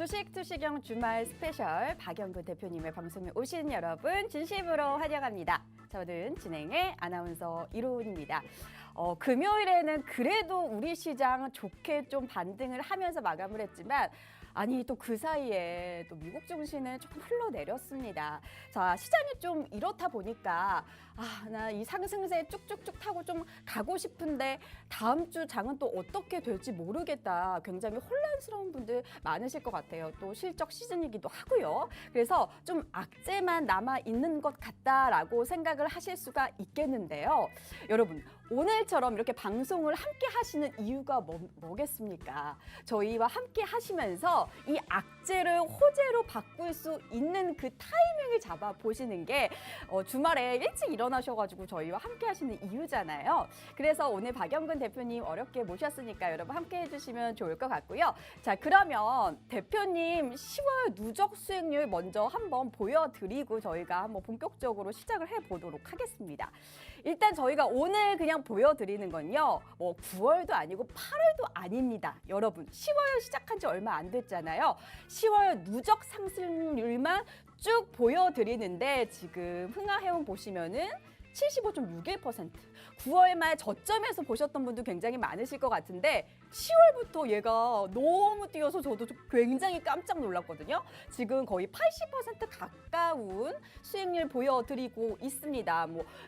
주식 투시경 주말 스페셜 박영근 대표님의 방송에 오신 여러분 진심으로 환영합니다. 저는 진행의 아나운서 이로운입니다. 금요일에는 그래도 우리 시장 좋게 좀 반등을 하면서 마감을 했지만 아니 또 그 사이에 또 미국 증시는 조금 흘러내렸습니다. 자, 시장이 좀 이렇다 보니까 나 이 상승세 쭉쭉쭉 타고 좀 가고 싶은데 다음 주 장은 또 어떻게 될지 모르겠다. 굉장히 혼란스러운 분들 많으실 것 같아요. 또 실적 시즌이기도 하고요. 그래서 좀 악재만 남아 있는 것 같다라고 생각을 하실 수가 있겠는데요. 여러분, 오늘처럼 이렇게 방송을 함께 하시는 이유가 뭐겠습니까? 저희와 함께 하시면서 이 악재를 호재로 바꿀 수 있는 그 타이밍을 잡아 보시는 게 주말에 일찍 일어나셔가지고 저희와 함께 하시는 이유잖아요. 그래서 오늘 박영근 대표님 어렵게 모셨으니까 여러분 함께 해주시면 좋을 것 같고요. 자, 그러면 대표님 10월 누적 수익률 먼저 한번 보여드리고 저희가 한번 본격적으로 시작을 해보도록 하겠습니다. 일단 저희가 오늘 그냥 보여드리는 건요. 9월도 아니고 8월도 아닙니다. 여러분 10월 시작한 지 얼마 안 됐잖아요. 10월 누적 상승률만 쭉 보여드리는데 지금 흥하해운 보시면은 75.61%. 9월 말 저점에서 보셨던 분도 굉장히 많으실 것 같은데 10월부터 얘가 너무 뛰어서 저도 굉장히 깜짝 놀랐거든요. 지금 거의 80% 가까운 수익률 보여드리고 있습니다.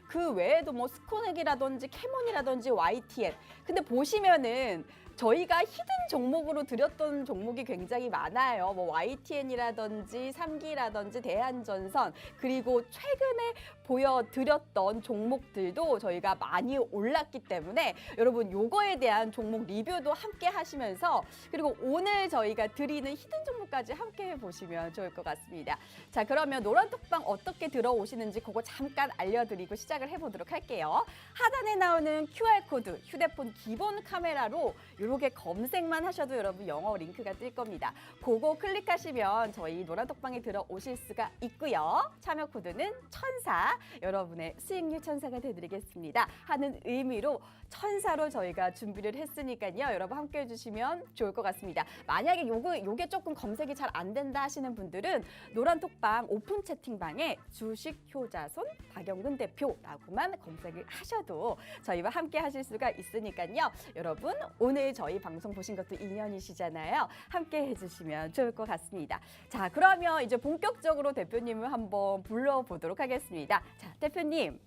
그 외에도 스코넥이라든지 캐몬이라든지 YTN. 근데 보시면은 저희가 히든 종목으로 드렸던 종목이 굉장히 많아요. YTN이라든지 삼기라든지 대한전선 그리고 최근에 보여드렸던 종목들도 저희가 많이 올랐기 때문에 여러분 요거에 대한 종목 리뷰도 함께 하시면서 그리고 오늘 저희가 드리는 히든 종목까지 함께 해보시면 좋을 것 같습니다. 자, 그러면 노란톡방 어떻게 들어오시는지 그거 잠깐 알려드리고 시작을 해보도록 할게요. 하단에 나오는 QR코드 휴대폰 기본 카메라로 이렇게 검색만 하셔도 여러분 영어 링크가 뜰 겁니다. 그거 클릭하시면 저희 노란톡방에 들어오실 수가 있고요. 참여 코드는 천사, 여러분의 수익률 천사가 되드리겠습니다 하는 의미로 천사로 저희가 준비를 했으니까요. 여러분 함께 해주시면 좋을 것 같습니다. 만약에 요게 조금 검색이 잘 안 된다 하시는 분들은 노란톡방 오픈 채팅방에 주식 효자손 박영근 대표라고만 검색을 하셔도 저희와 함께 하실 수가 있으니까요. 여러분 오늘 저희 방송 보신 것도 2년이시잖아요. 함께 해주시면 좋을 것 같습니다. 자, 그러면 이제 본격적으로 대표님을 한번 불러보도록 하겠습니다. 자, 대표님.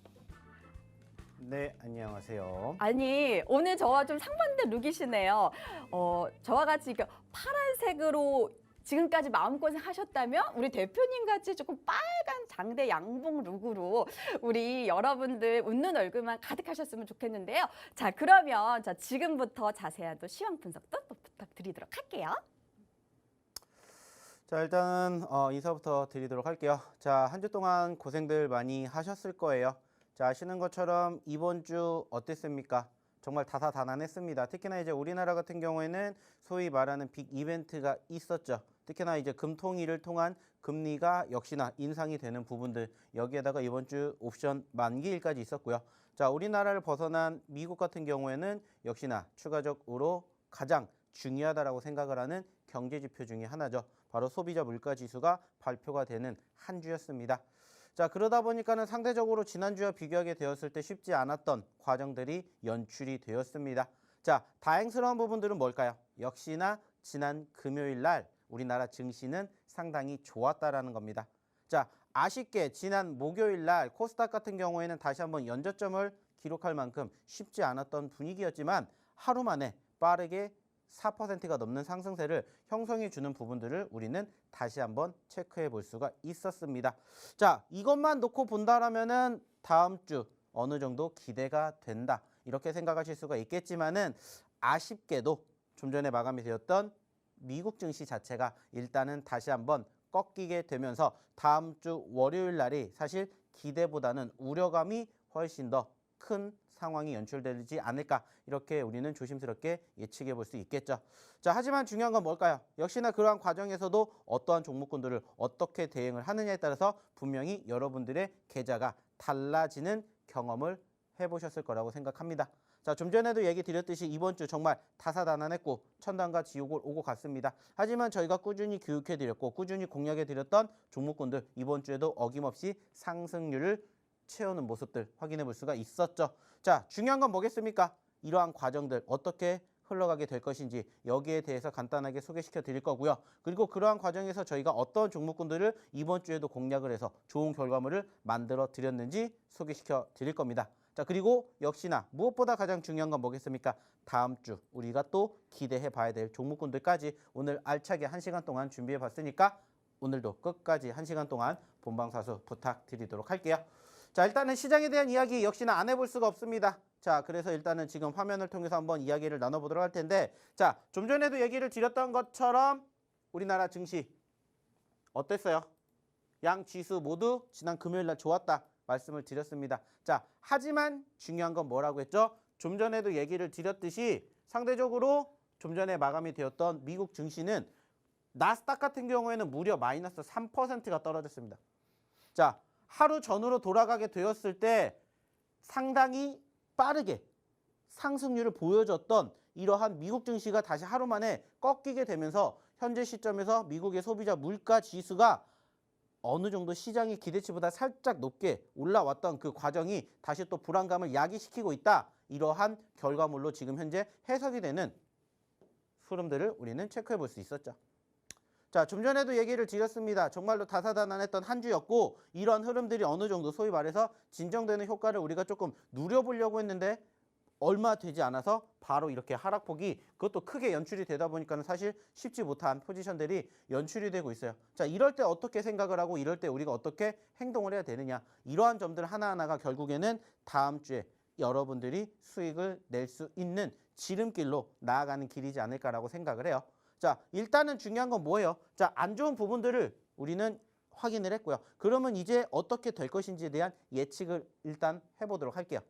네, 안녕하세요. 아니, 오늘 저와 좀 상반된 룩이시네요. 저와 같이 파란색으로 지금까지 마음고생 하셨다면 우리 대표님 같이 조금 빨간 장대 양복 룩으로 우리 여러분들 웃는 얼굴만 가득하셨으면 좋겠는데요. 자, 그러면 지금부터 자세한 또 시황 분석도 또 부탁드리도록 할게요. 자, 일단 인사부터 드리도록 할게요. 자, 한 주 동안 고생들 많이 하셨을 거예요. 자, 아시는 것처럼 이번 주 어땠습니까? 정말 다사다난했습니다. 특히나 이제 우리나라 같은 경우에는 소위 말하는 빅 이벤트가 있었죠. 특히나 이제 금통위를 통한 금리가 역시나 인상이 되는 부분들, 여기에다가 이번 주 옵션 만기일까지 있었고요. 자, 우리나라를 벗어난 미국 같은 경우에는 역시나 추가적으로 가장 중요하다라고 생각을 하는 경제 지표 중에 하나죠. 바로 소비자 물가 지수가 발표가 되는 한 주였습니다. 자, 그러다 보니까는 상대적으로 지난주와 비교하게 되었을 때 쉽지 않았던 과정들이 연출이 되었습니다. 자, 다행스러운 부분들은 뭘까요? 역시나 지난 금요일 날 우리나라 증시는 상당히 좋았다라는 겁니다. 자, 아쉽게 지난 목요일 날 코스닥 같은 경우에는 다시 한번 연저점을 기록할 만큼 쉽지 않았던 분위기였지만 하루 만에 빠르게 4%가 넘는 상승세를 형성해 주는 부분들을 우리는 다시 한번 체크해 볼 수가 있었습니다. 자, 이것만 놓고 본다라면은 다음 주 어느 정도 기대가 된다. 이렇게 생각하실 수가 있겠지만은 아쉽게도 좀 전에 마감이 되었던 미국 증시 자체가 일단은 다시 한번 꺾이게 되면서 다음 주 월요일 날이 사실 기대보다는 우려감이 훨씬 더 큰 상황이 연출되지 않을까, 이렇게 우리는 조심스럽게 예측해 볼 수 있겠죠. 자, 하지만 중요한 건 뭘까요? 역시나 그러한 과정에서도 어떠한 종목군들을 어떻게 대응을 하느냐에 따라서 분명히 여러분들의 계좌가 달라지는 경험을 해보셨을 거라고 생각합니다. 자, 좀 전에도 얘기 드렸듯이 이번 주 정말 다사다난했고 천당과 지옥을 오고 갔습니다. 하지만 저희가 꾸준히 교육해드렸고 꾸준히 공략해드렸던 종목군들 이번 주에도 어김없이 상승률을 채우는 모습들 확인해 볼 수가 있었죠. 자, 중요한 건 뭐겠습니까? 이러한 과정들 어떻게 흘러가게 될 것인지 여기에 대해서 간단하게 소개시켜 드릴 거고요. 그리고 그러한 과정에서 저희가 어떤 종목군들을 이번 주에도 공략을 해서 좋은 결과물을 만들어 드렸는지 소개시켜 드릴 겁니다. 자, 그리고 역시나 무엇보다 가장 중요한 건 뭐겠습니까? 다음 주 우리가 또 기대해 봐야 될 종목군들까지 오늘 알차게 1시간 동안 준비해 봤으니까 오늘도 끝까지 1시간 동안 본방사수 부탁드리도록 할게요. 자, 일단은 시장에 대한 이야기 역시나 안 해볼 수가 없습니다. 자, 그래서 일단은 지금 화면을 통해서 한번 이야기를 나눠보도록 할 텐데, 자, 좀 전에도 얘기를 드렸던 것처럼 우리나라 증시 어땠어요? 양 지수 모두 지난 금요일 날 좋았다 말씀을 드렸습니다. 자, 하지만 중요한 건 뭐라고 했죠? 좀 전에도 얘기를 드렸듯이 상대적으로 좀 전에 마감이 되었던 미국 증시는 나스닥 같은 경우에는 무려 마이너스 3%가 떨어졌습니다. 자, 하루 전후로 돌아가게 되었을 때 상당히 빠르게 상승률을 보여줬던 이러한 미국 증시가 다시 하루 만에 꺾이게 되면서 현재 시점에서 미국의 소비자 물가 지수가 어느 정도 시장의 기대치보다 살짝 높게 올라왔던 그 과정이 다시 또 불안감을 야기시키고 있다. 이러한 결과물로 지금 현재 해석이 되는 흐름들을 우리는 체크해 볼 수 있었죠. 자, 좀 전에도 얘기를 드렸습니다. 정말로 다사다난했던 한 주였고 이런 흐름들이 어느 정도 소위 말해서 진정되는 효과를 우리가 조금 누려보려고 했는데 얼마 되지 않아서 바로 이렇게 하락폭이 그것도 크게 연출이 되다 보니까는 사실 쉽지 못한 포지션들이 연출이 되고 있어요. 자, 이럴 때 어떻게 생각을 하고 이럴 때 우리가 어떻게 행동을 해야 되느냐. 이러한 점들 하나하나가 결국에는 다음 주에 여러분들이 수익을 낼 수 있는 지름길로 나아가는 길이지 않을까라고 생각을 해요. 자, 일단은 중요한 건 뭐예요? 자, 안 좋은 부분들을 우리는 확인을 했고요. 그러면 이제 어떻게 될 것인지에 대한 예측을 일단 해보도록 할게요.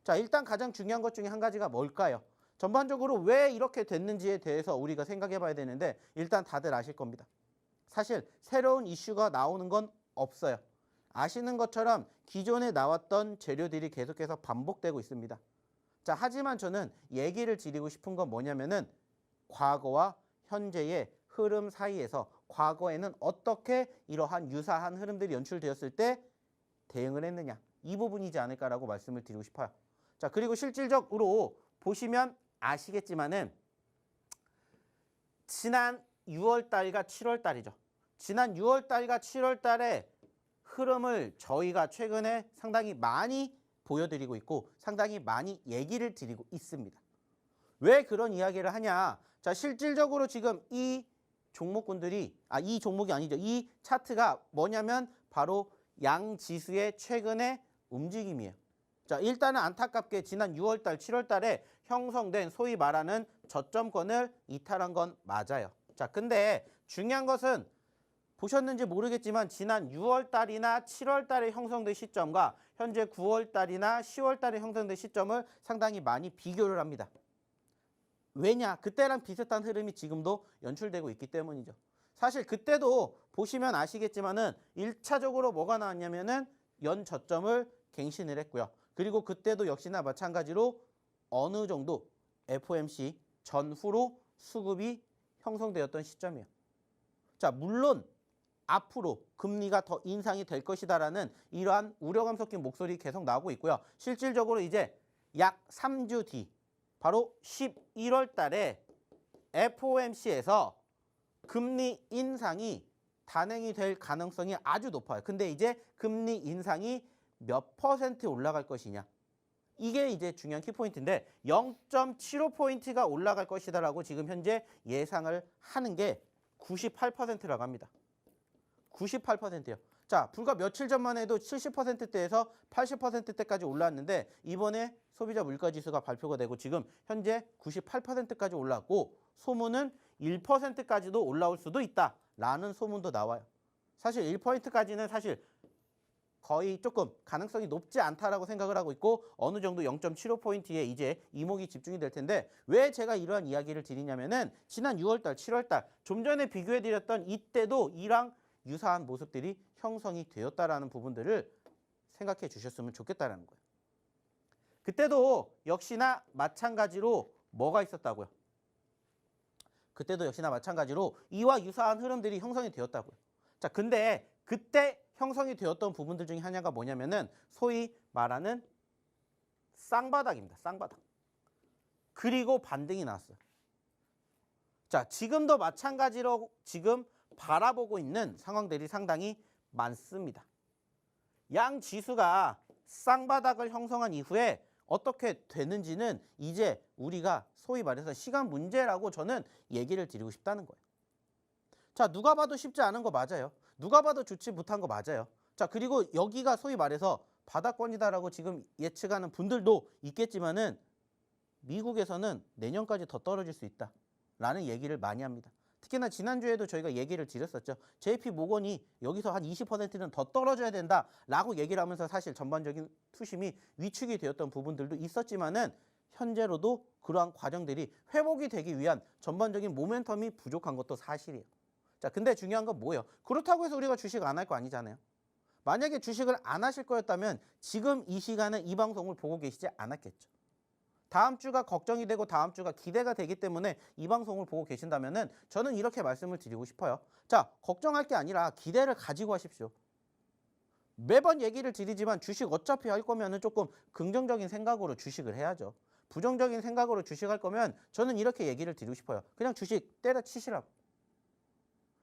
자, 일단 가장 중요한 것 중에 한 가지가 뭘까요? 전반적으로 왜 이렇게 됐는지에 대해서 우리가 생각해 봐야 되는데 일단 다들 아실 겁니다. 사실 새로운 이슈가 나오는 건 없어요. 아시는 것처럼 기존에 나왔던 재료들이 계속해서 반복되고 있습니다. 자, 하지만 저는 얘기를 드리고 싶은 건 뭐냐면은 과거와 현재의 흐름 사이에서 과거에는 어떻게 이러한 유사한 흐름들이 연출되었을 때 대응을 했느냐. 이 부분이지 않을까라고 말씀을 드리고 싶어요. 자, 그리고 실질적으로 보시면 아시겠지만은 지난 6월 달과 7월 달이죠. 지난 6월 달과 7월 달의 흐름을 저희가 최근에 상당히 많이 보여드리고 있고 상당히 많이 얘기를 드리고 있습니다. 왜 그런 이야기를 하냐? 자, 실질적으로 지금 이 종목군들이 이 종목이 아니죠. 이 차트가 뭐냐면 바로 양 지수의 최근의 움직임이에요. 자, 일단은 안타깝게 지난 6월달, 7월달에 형성된 소위 말하는 저점권을 이탈한 건 맞아요. 자, 근데 중요한 것은 보셨는지 모르겠지만 지난 6월달이나 7월달에 형성된 시점과 현재 9월달이나 10월달에 형성된 시점을 상당히 많이 비교를 합니다. 왜냐? 그때랑 비슷한 흐름이 지금도 연출되고 있기 때문이죠. 사실 그때도 보시면 아시겠지만은 1차적으로 뭐가 나왔냐면은 연 저점을 갱신을 했고요. 그리고 그때도 역시나 마찬가지로 어느 정도 FOMC 전후로 수급이 형성되었던 시점이에요. 자, 물론 앞으로 금리가 더 인상이 될 것이다라는 이러한 우려감 섞인 목소리 계속 나오고 있고요. 실질적으로 이제 약 3주 뒤 바로 11월 달에 FOMC에서 금리 인상이 단행이 될 가능성이 아주 높아요. 근데 이제 금리 인상이 몇 퍼센트 올라갈 것이냐. 이게 이제 중요한 키포인트인데 0.75포인트가 올라갈 것이다라고 지금 현재 예상을 하는 게 98%라고 합니다. 98%요. 자, 불과 며칠 전만 해도 70%대에서 80%대까지 올랐는데 이번에 소비자 물가지수가 발표가 되고 지금 현재 98%까지 올랐고 소문은 1%까지도 올라올 수도 있다라는 소문도 나와요. 사실 1%까지는 사실 거의 조금 가능성이 높지 않다라고 생각을 하고 있고 어느 정도 0.75포인트에 이제 이목이 집중이 될 텐데 왜 제가 이러한 이야기를 드리냐면은 지난 6월달, 7월달 좀 전에 비교해드렸던 이때도 이랑 유사한 모습들이 형성이 되었다라는 부분들을 생각해 주셨으면 좋겠다라는 거예요. 그때도 역시나 마찬가지로 뭐가 있었다고요? 그때도 역시나 마찬가지로 이와 유사한 흐름들이 형성이 되었다고요. 자, 근데 그때 형성이 되었던 부분들 중에 하나가 뭐냐면은 소위 말하는 쌍바닥입니다. 쌍바닥. 그리고 반등이 나왔어요. 자, 지금도 마찬가지로 지금 바라보고 있는 상황들이 상당히 많습니다. 양 지수가 쌍바닥을 형성한 이후에 어떻게 되는지는 이제 우리가 소위 말해서 시간 문제라고 저는 얘기를 드리고 싶다는 거예요. 자, 누가 봐도 쉽지 않은 거 맞아요. 누가 봐도 좋지 못한 거 맞아요. 자, 그리고 여기가 소위 말해서 바닥권이다라고 지금 예측하는 분들도 있겠지만은 미국에서는 내년까지 더 떨어질 수 있다라는 얘기를 많이 합니다. 특히나 지난주에도 저희가 얘기를 드렸었죠. JP 모건이 여기서 한 20%는 더 떨어져야 된다라고 얘기를 하면서 사실 전반적인 투심이 위축이 되었던 부분들도 있었지만은 현재로도 그러한 과정들이 회복이 되기 위한 전반적인 모멘텀이 부족한 것도 사실이에요. 자, 근데 중요한 건 뭐예요? 그렇다고 해서 우리가 주식 안 할 거 아니잖아요. 만약에 주식을 안 하실 거였다면 지금 이 시간에 이 방송을 보고 계시지 않았겠죠. 다음 주가 걱정이 되고 다음 주가 기대가 되기 때문에 이 방송을 보고 계신다면은 저는 이렇게 말씀을 드리고 싶어요. 자, 걱정할 게 아니라 기대를 가지고 하십시오. 매번 얘기를 드리지만 주식 어차피 할 거면은 조금 긍정적인 생각으로 주식을 해야죠. 부정적인 생각으로 주식할 거면 저는 이렇게 얘기를 드리고 싶어요. 그냥 주식 때려치시라고.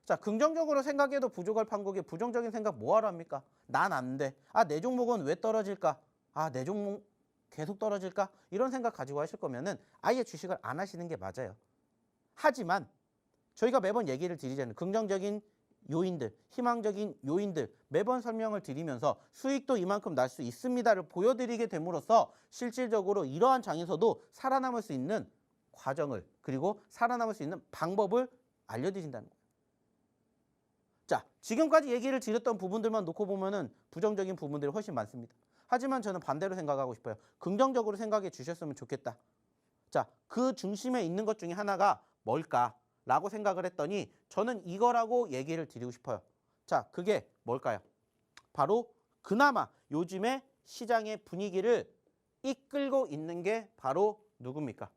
자, 긍정적으로 생각해도 부족할 판국에 부정적인 생각 뭐하러 합니까? 난 안 돼. 아, 내 종목은 왜 떨어질까? 아, 내 종목 계속 떨어질까? 이런 생각 가지고 하실 거면은 아예 주식을 안 하시는 게 맞아요. 하지만 저희가 매번 얘기를 드리자면 긍정적인 요인들, 희망적인 요인들 매번 설명을 드리면서 수익도 이만큼 날 수 있습니다를 보여드리게 됨으로써 실질적으로 이러한 장에서도 살아남을 수 있는 과정을 그리고 살아남을 수 있는 방법을 알려드린다는 거예요. 자, 지금까지 얘기를 드렸던 부분들만 놓고 보면은 부정적인 부분들이 훨씬 많습니다. 하지만 저는 반대로 생각하고 싶어요. 긍정적으로 생각해 주셨으면 좋겠다. 자, 그 중심에 있는 것 중에 하나가 뭘까라고 생각을 했더니 저는 이거라고 얘기를 드리고 싶어요. 자, 그게 뭘까요? 바로 그나마 요즘에 시장의 분위기를 이끌고 있는 게 바로 누굽니까?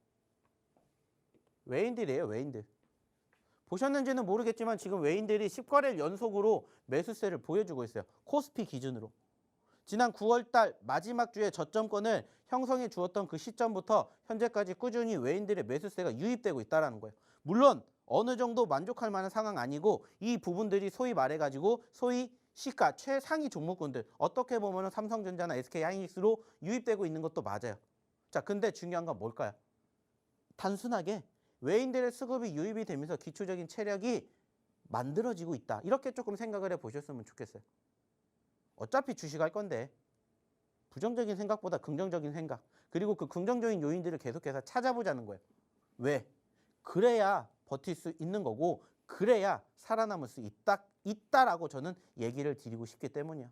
외인들이에요, 외인들. 보셨는지는 모르겠지만 지금 외인들이 10거래일 연속으로 매수세를 보여주고 있어요. 코스피 기준으로. 지난 9월달 마지막 주에 저점권을 형성해 주었던 그 시점부터 현재까지 꾸준히 외인들의 매수세가 유입되고 있다는 거예요. 물론 어느 정도 만족할 만한 상황 아니고 이 부분들이 소위 말해가지고 소위 시가 최상위 종목군들 어떻게 보면 삼성전자나 SK하이닉스로 유입되고 있는 것도 맞아요. 자, 근데 중요한 건 뭘까요? 단순하게 외인들의 수급이 유입이 되면서 기초적인 체력이 만들어지고 있다. 이렇게 조금 생각을 해보셨으면 좋겠어요. 어차피 주식할 건데 부정적인 생각보다 긍정적인 생각 그리고 그 긍정적인 요인들을 계속해서 찾아보자는 거예요. 왜? 그래야 버틸 수 있는 거고 그래야 살아남을 수 있다라고 저는 얘기를 드리고 싶기 때문이야.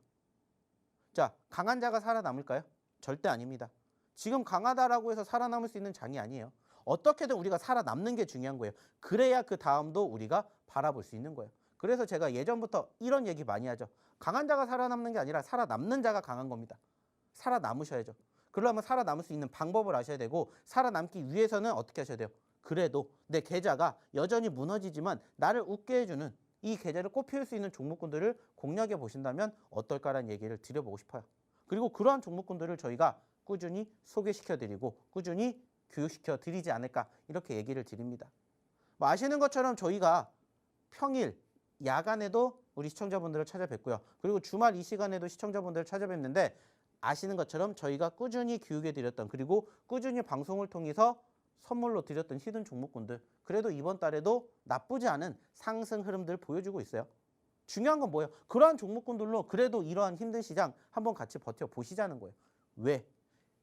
자, 강한 자가 살아남을까요? 절대 아닙니다. 지금 강하다라고 해서 살아남을 수 있는 장이 아니에요. 어떻게든 우리가 살아남는 게 중요한 거예요. 그래야 그 다음도 우리가 바라볼 수 있는 거예요. 그래서 제가 예전부터 이런 얘기 많이 하죠. 강한 자가 살아남는 게 아니라 살아남는 자가 강한 겁니다. 살아남으셔야죠. 그러려면 살아남을 수 있는 방법을 아셔야 되고 살아남기 위해서는 어떻게 하셔야 돼요? 그래도 내 계좌가 여전히 무너지지만 나를 웃게 해주는 이 계좌를 꽃 피울 수 있는 종목군들을 공략해 보신다면 어떨까라는 얘기를 드려보고 싶어요. 그리고 그러한 종목군들을 저희가 꾸준히 소개시켜드리고 꾸준히 교육시켜 드리지 않을까 이렇게 얘기를 드립니다. 뭐 아시는 것처럼 저희가 평일, 야간에도 우리 시청자분들을 찾아뵙고요. 그리고 주말 이 시간에도 시청자분들을 찾아뵙는데 아시는 것처럼 저희가 꾸준히 교육해 드렸던 그리고 꾸준히 방송을 통해서 선물로 드렸던 히든 종목군들 그래도 이번 달에도 나쁘지 않은 상승 흐름들 보여주고 있어요. 중요한 건 뭐예요? 그러한 종목군들로 그래도 이러한 힘든 시장 한번 같이 버텨보시자는 거예요. 왜?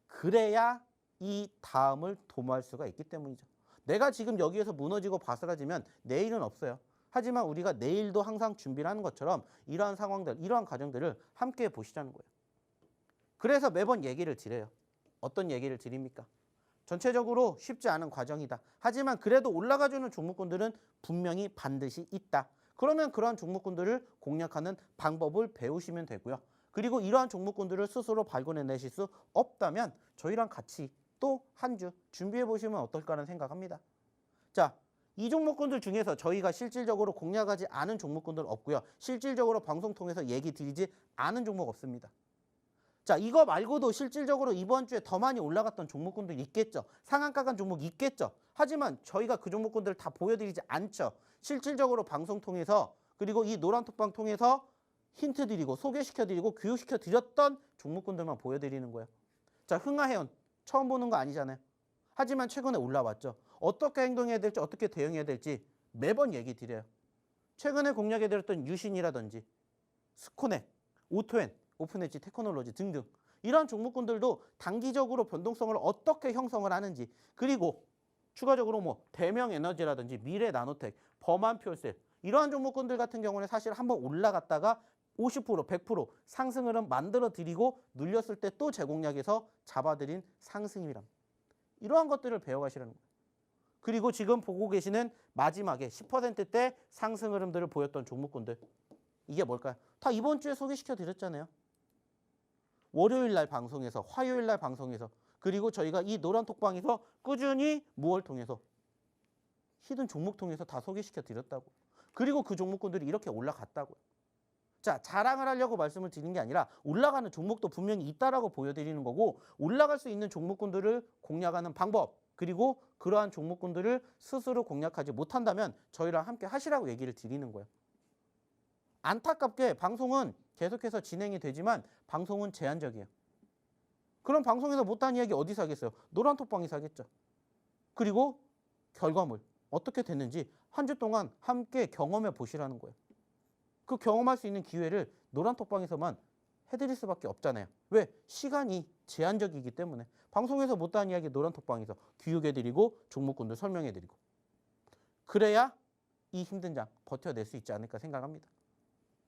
그래야 이 다음을 도모할 수가 있기 때문이죠. 내가 지금 여기에서 무너지고 바스라지면 내일은 없어요. 하지만 우리가 내일도 항상 준비를 하는 것처럼 이러한 상황들, 이러한 과정들을 함께 보시자는 거예요. 그래서 매번 얘기를 드려요. 어떤 얘기를 드립니까? 전체적으로 쉽지 않은 과정이다. 하지만 그래도 올라가주는 종목군들은 분명히 반드시 있다. 그러면 그러한 종목군들을 공략하는 방법을 배우시면 되고요. 그리고 이러한 종목군들을 스스로 발견해내실 수 없다면 저희랑 같이 또 한 주 준비해 보시면 어떨까라는 생각합니다. 자, 이 종목군들 중에서 저희가 실질적으로 공략하지 않은 종목군들 없고요. 실질적으로 방송 통해서 얘기 드리지 않은 종목 없습니다. 자, 이거 말고도 실질적으로 이번 주에 더 많이 올라갔던 종목군들 있겠죠. 상한가 간 종목 있겠죠. 하지만 저희가 그 종목군들을 다 보여드리지 않죠. 실질적으로 방송 통해서 그리고 이 노란톡방 통해서 힌트 드리고 소개시켜 드리고 교육시켜 드렸던 종목군들만 보여드리는 거예요. 자, 흥하해운 처음 보는 거 아니잖아요. 하지만 최근에 올라왔죠. 어떻게 행동해야 될지 어떻게 대응해야 될지 매번 얘기 드려요. 최근에 공략해 드렸던 유신이라든지 스코넥, 오토엔, 오픈엣지, 테크놀로지 등등 이러한 종목군들도 단기적으로 변동성을 어떻게 형성을 하는지 그리고 추가적으로 뭐 대명에너지라든지 미래나노텍, 범한퓨얼셀 이러한 종목군들 같은 경우는 사실 한번 올라갔다가 50%, 100% 상승 흐름 만들어 드리고 눌렸을 때 또 재공략해서 잡아드린 상승이랍니다. 이러한 것들을 배워가시라는 거예요. 그리고 지금 보고 계시는 마지막에 10%대 상승 흐름들을 보였던 종목군들 이게 뭘까요? 다 이번 주에 소개시켜 드렸잖아요. 월요일 날 방송에서 화요일 날 방송에서 그리고 저희가 이 노란 톡방에서 꾸준히 무얼 통해서 히든 종목 통해서 다 소개시켜 드렸다고. 그리고 그 종목군들이 이렇게 올라갔다고요. 자, 자랑을 하려고 말씀을 드리는 게 아니라 올라가는 종목도 분명히 있다라고 보여드리는 거고 올라갈 수 있는 종목군들을 공략하는 방법 그리고 그러한 종목군들을 스스로 공략하지 못한다면 저희랑 함께 하시라고 얘기를 드리는 거예요. 안타깝게 방송은 계속해서 진행이 되지만 방송은 제한적이에요. 그럼 방송에서 못한 이야기 어디서 하겠어요? 노란톡방에서 하겠죠. 그리고 결과물 어떻게 됐는지 한 주 동안 함께 경험해 보시라는 거예요. 그 경험할 수 있는 기회를 노란톡방에서만 해드릴 수밖에 없잖아요. 왜? 시간이 제한적이기 때문에 방송에서 못한 이야기 노란톡방에서 교육해드리고 종목군들 설명해드리고 그래야 이 힘든 장 버텨낼 수 있지 않을까 생각합니다.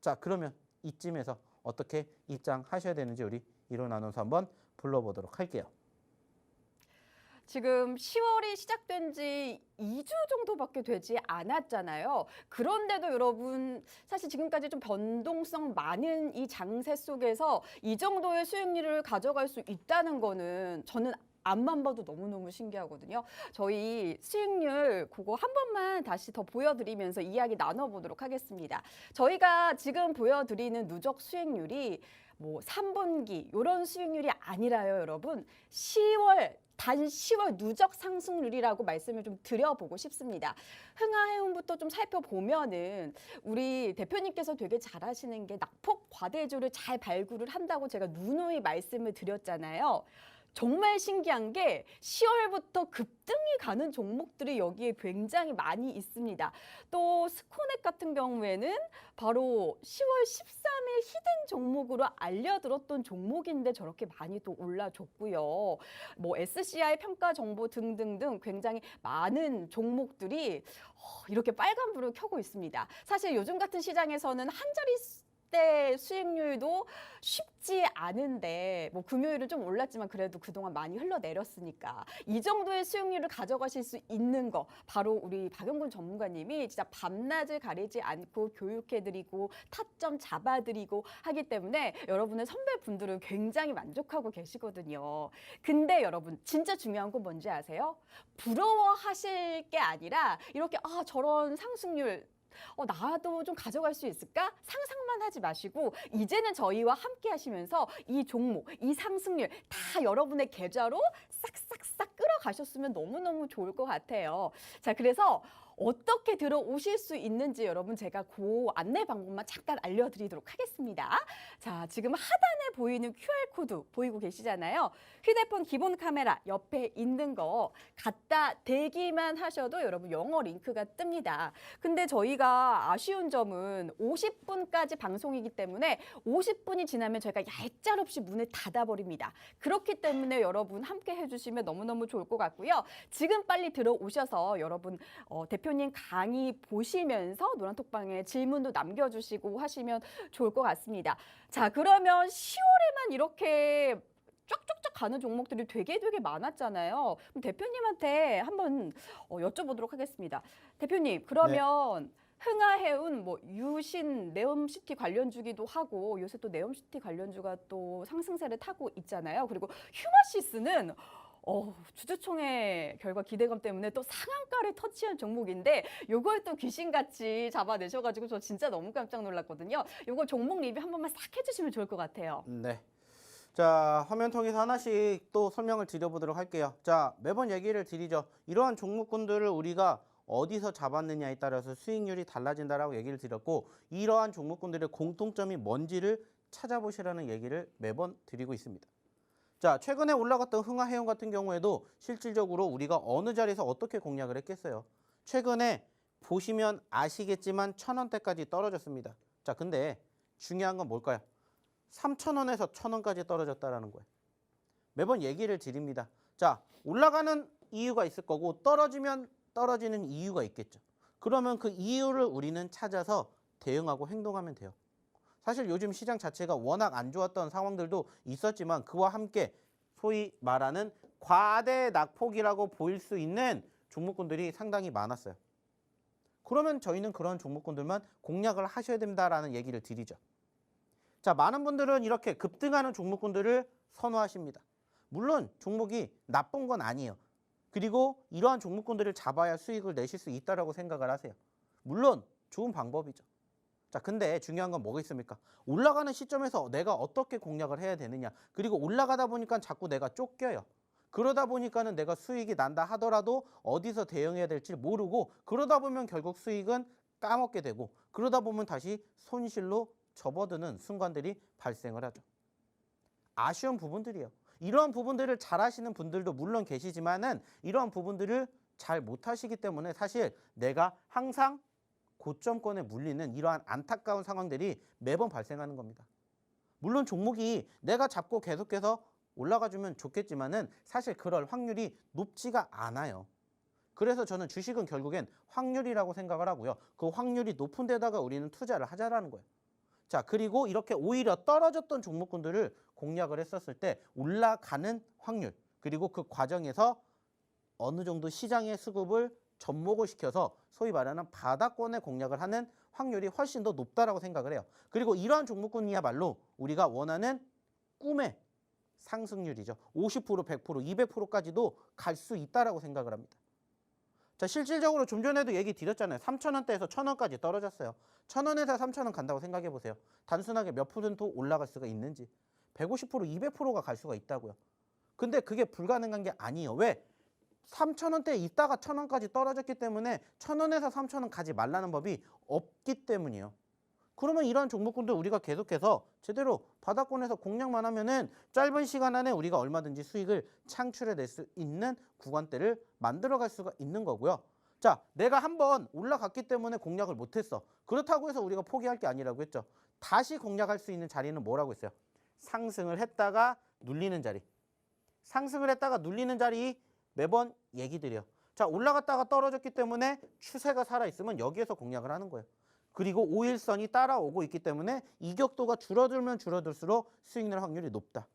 자, 그러면 이쯤에서 어떻게 입장하셔야 되는지 우리 이론 아나운서 한번 불러보도록 할게요. 지금 10월이 시작된 지 2주 정도밖에 되지 않았잖아요. 그런데도 여러분 사실 지금까지 좀 변동성 많은 이 장세 속에서 이 정도의 수익률을 가져갈 수 있다는 거는 저는 앞만 봐도 너무너무 신기하거든요. 저희 수익률 그거 한 번만 다시 더 보여드리면서 이야기 나눠보도록 하겠습니다. 저희가 지금 보여드리는 누적 수익률이 뭐 3분기 이런 수익률이 아니라요, 여러분. 10월 단 10월 누적 상승률이라고 말씀을 좀 드려보고 싶습니다. 흥하해운부터 좀 살펴보면은 우리 대표님께서 되게 잘하시는 게 낙폭 과대주를 잘 발굴을 한다고 제가 누누이 말씀을 드렸잖아요. 정말 신기한 게 10월부터 급등이 가는 종목들이 여기에 굉장히 많이 있습니다. 또 스코넥 같은 경우에는 바로 10월 13일 히든 종목으로 알려들었던 종목인데 저렇게 많이 또 올라줬고요. 뭐 SCI 평가 정보 등등등 굉장히 많은 종목들이 이렇게 빨간불을 켜고 있습니다. 사실 요즘 같은 시장에서는 한 자리 때 수익률도 쉽지 않은데 뭐 금요일은 좀 올랐지만 그래도 그동안 많이 흘러내렸으니까 이 정도의 수익률을 가져가실 수 있는 거 바로 우리 박영근 전문가님이 진짜 밤낮을 가리지 않고 교육해드리고 타점 잡아드리고 하기 때문에 여러분의 선배분들은 굉장히 만족하고 계시거든요. 근데 여러분 진짜 중요한 건 뭔지 아세요? 부러워하실 게 아니라 이렇게 저런 상승률 나도 좀 가져갈 수 있을까? 상상만 하지 마시고 이제는 저희와 함께 하시면서 이 종목, 이 상승률 다 여러분의 계좌로 싹싹싹 끌어가셨으면 너무너무 좋을 것 같아요. 자, 그래서 어떻게 들어오실 수 있는지 여러분 제가 그 안내 방법만 잠깐 알려드리도록 하겠습니다. 자, 지금 하단에 보이는 QR코드 보이고 계시잖아요. 휴대폰 기본 카메라 옆에 있는 거 갖다 대기만 하셔도 여러분 영어 링크가 뜹니다. 근데 저희가 아쉬운 점은 50분까지 방송이기 때문에 50분이 지나면 저희가 얄짤없이 문을 닫아버립니다. 그렇기 때문에 여러분 함께 해주시면 너무너무 좋을 것 같고요. 지금 빨리 들어오셔서 여러분 대표님 강의 보시면서 노란톡방에 질문도 남겨주시고 하시면 좋을 것 같습니다. 자, 그러면 10월에만 이렇게 쫙쫙쫙 가는 종목들이 되게 많았잖아요. 그럼 대표님한테 한번 여쭤보도록 하겠습니다. 대표님, 그러면 흥하해운, 뭐 유신, 네옴시티 관련주기도 하고 요새 또 네옴시티 관련주가 또 상승세를 타고 있잖아요. 그리고 휴마시스는 주주총회 결과 기대감 때문에 또 상한가를 터치한 종목인데 요걸 또 귀신같이 잡아내셔가지고 저 진짜 너무 깜짝 놀랐거든요. 요거 종목 리뷰 한 번만 싹 해주시면 좋을 것 같아요. 네. 자, 화면 통해서 하나씩 또 설명을 드려보도록 할게요. 자, 매번 얘기를 드리죠. 이러한 종목군들을 우리가 어디서 잡았느냐에 따라서 수익률이 달라진다라고 얘기를 드렸고, 이러한 종목군들의 공통점이 뭔지를 찾아보시라는 얘기를 매번 드리고 있습니다. 자, 최근에 올라갔던 흥하해운 같은 경우에도 실질적으로 우리가 어느 자리에서 어떻게 공략을 했겠어요? 최근에 보시면 아시겠지만 1,000원대까지 떨어졌습니다. 자, 근데 중요한 건 뭘까요? 3,000원에서 1,000원까지 떨어졌다라는 거예요. 매번 얘기를 드립니다. 자, 올라가는 이유가 있을 거고 떨어지면 떨어지는 이유가 있겠죠. 그러면 그 이유를 우리는 찾아서 대응하고 행동하면 돼요. 사실 요즘 시장 자체가 워낙 안 좋았던 상황들도 있었지만 그와 함께 소위 말하는 과대 낙폭이라고 보일 수 있는 종목군들이 상당히 많았어요. 그러면 저희는 그런 종목군들만 공략을 하셔야 된다라는 얘기를 드리죠. 자, 많은 분들은 이렇게 급등하는 종목군들을 선호하십니다. 물론 종목이 나쁜 건 아니에요. 그리고 이러한 종목군들을 잡아야 수익을 내실 수 있다고 생각을 하세요. 물론 좋은 방법이죠. 자, 근데 중요한 건 뭐가 있습니까? 올라가는 시점에서 내가 어떻게 공략을 해야 되느냐. 그리고 올라가다 보니까 자꾸 내가 쫓겨요. 그러다 보니까는 내가 수익이 난다 하더라도 어디서 대응해야 될지 모르고 그러다 보면 결국 수익은 까먹게 되고 그러다 보면 다시 손실로 접어드는 순간들이 발생을 하죠. 아쉬운 부분들이에요. 이러한 부분들을 잘 하시는 분들도 물론 계시지만은 이러한 부분들을 잘 못하시기 때문에 사실 내가 항상 고점권에 물리는 이러한 안타까운 상황들이 매번 발생하는 겁니다. 물론 종목이 내가 잡고 계속해서 올라가주면 좋겠지만은 사실 그럴 확률이 높지가 않아요. 그래서 저는 주식은 결국엔 확률이라고 생각을 하고요. 그 확률이 높은 데다가 우리는 투자를 하자라는 거예요. 자, 그리고 이렇게 오히려 떨어졌던 종목군들을 공략을 했었을 때 올라가는 확률, 그리고 그 과정에서 어느 정도 시장의 수급을 접목을 시켜서 소위 말하는 바닥권에 공략을 하는 확률이 훨씬 더 높다라고 생각을 해요. 그리고 이러한 종목군이야말로 우리가 원하는 꿈의 상승률이죠. 50%, 100%, 200%까지도 갈 수 있다라고 생각을 합니다. 자, 실질적으로 좀 전에도 얘기 드렸잖아요. 3,000원대에서 1,000원까지 떨어졌어요. 1,000원에서 3,000원 간다고 생각해 보세요. 단순하게 몇 퍼센트 올라갈 수가 있는지. 150%, 200%가 갈 수가 있다고요. 근데 그게 불가능한 게 아니에요. 왜? 3,000원대에 있다가 1,000원까지 떨어졌기 때문에 1,000원에서 3,000원 가지 말라는 법이 없기 때문이에요. 그러면 이러한 종목군들 우리가 계속해서 제대로 바닥권에서 공략만 하면은 짧은 시간 안에 우리가 얼마든지 수익을 창출해낼 수 있는 구간대를 만들어갈 수가 있는 거고요. 자, 내가 한번 올라갔기 때문에 공략을 못했어. 그렇다고 해서 우리가 포기할 게 아니라고 했죠. 다시 공략할 수 있는 자리는 뭐라고 했어요? 상승을 했다가 눌리는 자리. 상승을 했다가 눌리는 자리 매번 얘기 드려요. 자, 올라갔다가 떨어졌기 때문에 추세가 살아있으면 여기에서 공략을 하는 거예요. 그리고 5일선이 따라오고 있기 때문에 이격도가 줄어들면 줄어들수록 수익 낼 확률이 높다.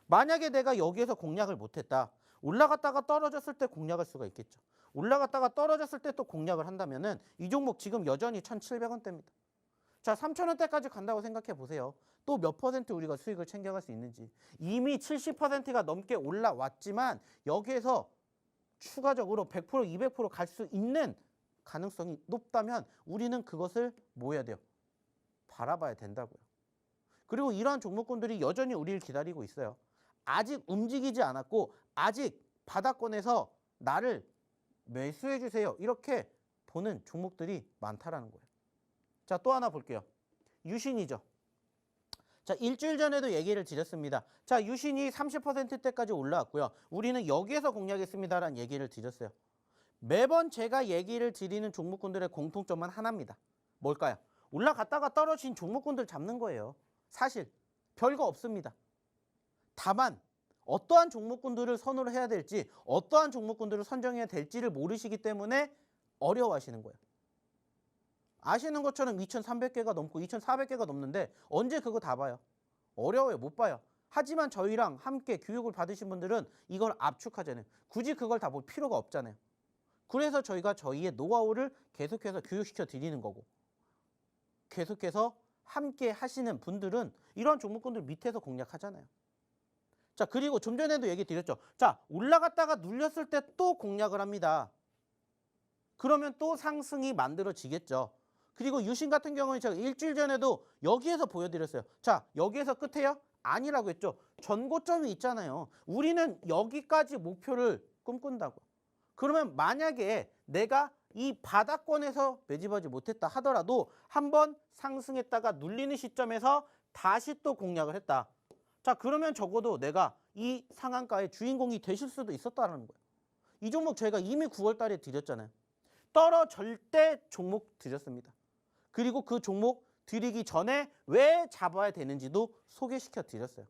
만약에 내가 여기에서 공략을 못했다. 올라갔다가 떨어졌을 때 공략할 수가 있겠죠. 올라갔다가 떨어졌을 때 또 공략을 한다면은 이 종목 지금 여전히 1,700원대입니다. 자, 3,000원대까지 간다고 생각해 보세요. 또 몇 퍼센트 우리가 수익을 챙겨갈 수 있는지. 이미 70%가 넘게 올라왔지만 여기에서 추가적으로 100%, 200% 갈 수 있는 가능성이 높다면 우리는 그것을 뭐 해야 돼요? 바라봐야 된다고요. 그리고 이러한 종목군들이 여전히 우리를 기다리고 있어요. 아직 움직이지 않았고 아직 바닥권에서 나를 매수해 주세요. 이렇게 보는 종목들이 많다라는 거예요. 자, 또 하나 볼게요. 유신이죠. 자, 일주일 전에도 얘기를 드렸습니다. 자, 유신이 30%대까지 올라왔고요. 우리는 여기에서 공략했습니다라는 얘기를 드렸어요. 매번 제가 얘기를 드리는 종목군들의 공통점은 하나입니다. 뭘까요? 올라갔다가 떨어진 종목군들 잡는 거예요. 사실 별거 없습니다. 다만 어떠한 종목군들을 선호를 해야 될지 어떠한 종목군들을 선정해야 될지를 모르시기 때문에 어려워하시는 거예요. 아시는 것처럼 2,300개가 넘고 2,400개가 넘는데 언제 그거 다 봐요? 어려워요. 못 봐요. 하지만 저희랑 함께 교육을 받으신 분들은 이걸 압축하잖아요. 굳이 그걸 다 볼 필요가 없잖아요. 그래서 저희가 저희의 노하우를 계속해서 교육시켜 드리는 거고 계속해서 함께 하시는 분들은 이런 종목군들 밑에서 공략하잖아요. 자, 그리고 좀 전에도 얘기 드렸죠. 자, 올라갔다가 눌렸을 때 또 공략을 합니다. 그러면 또 상승이 만들어지겠죠. 그리고 유신 같은 경우는 제가 일주일 전에도 여기에서 보여드렸어요. 자, 여기에서 끝이에요? 아니라고 했죠. 전고점이 있잖아요. 우리는 여기까지 목표를 꿈꾼다고. 그러면 만약에 내가 이 바닥권에서 매집하지 못했다 하더라도 한번 상승했다가 눌리는 시점에서 다시 또 공략을 했다. 자, 그러면 적어도 내가 이 상한가의 주인공이 되실 수도 있었다는 거예요. 이 종목 저희가 이미 9월 달에 드렸잖아요. 떨어질 때 종목 드렸습니다. 그리고 그 종목 드리기 전에 왜 잡아야 되는지도 소개시켜 드렸어요.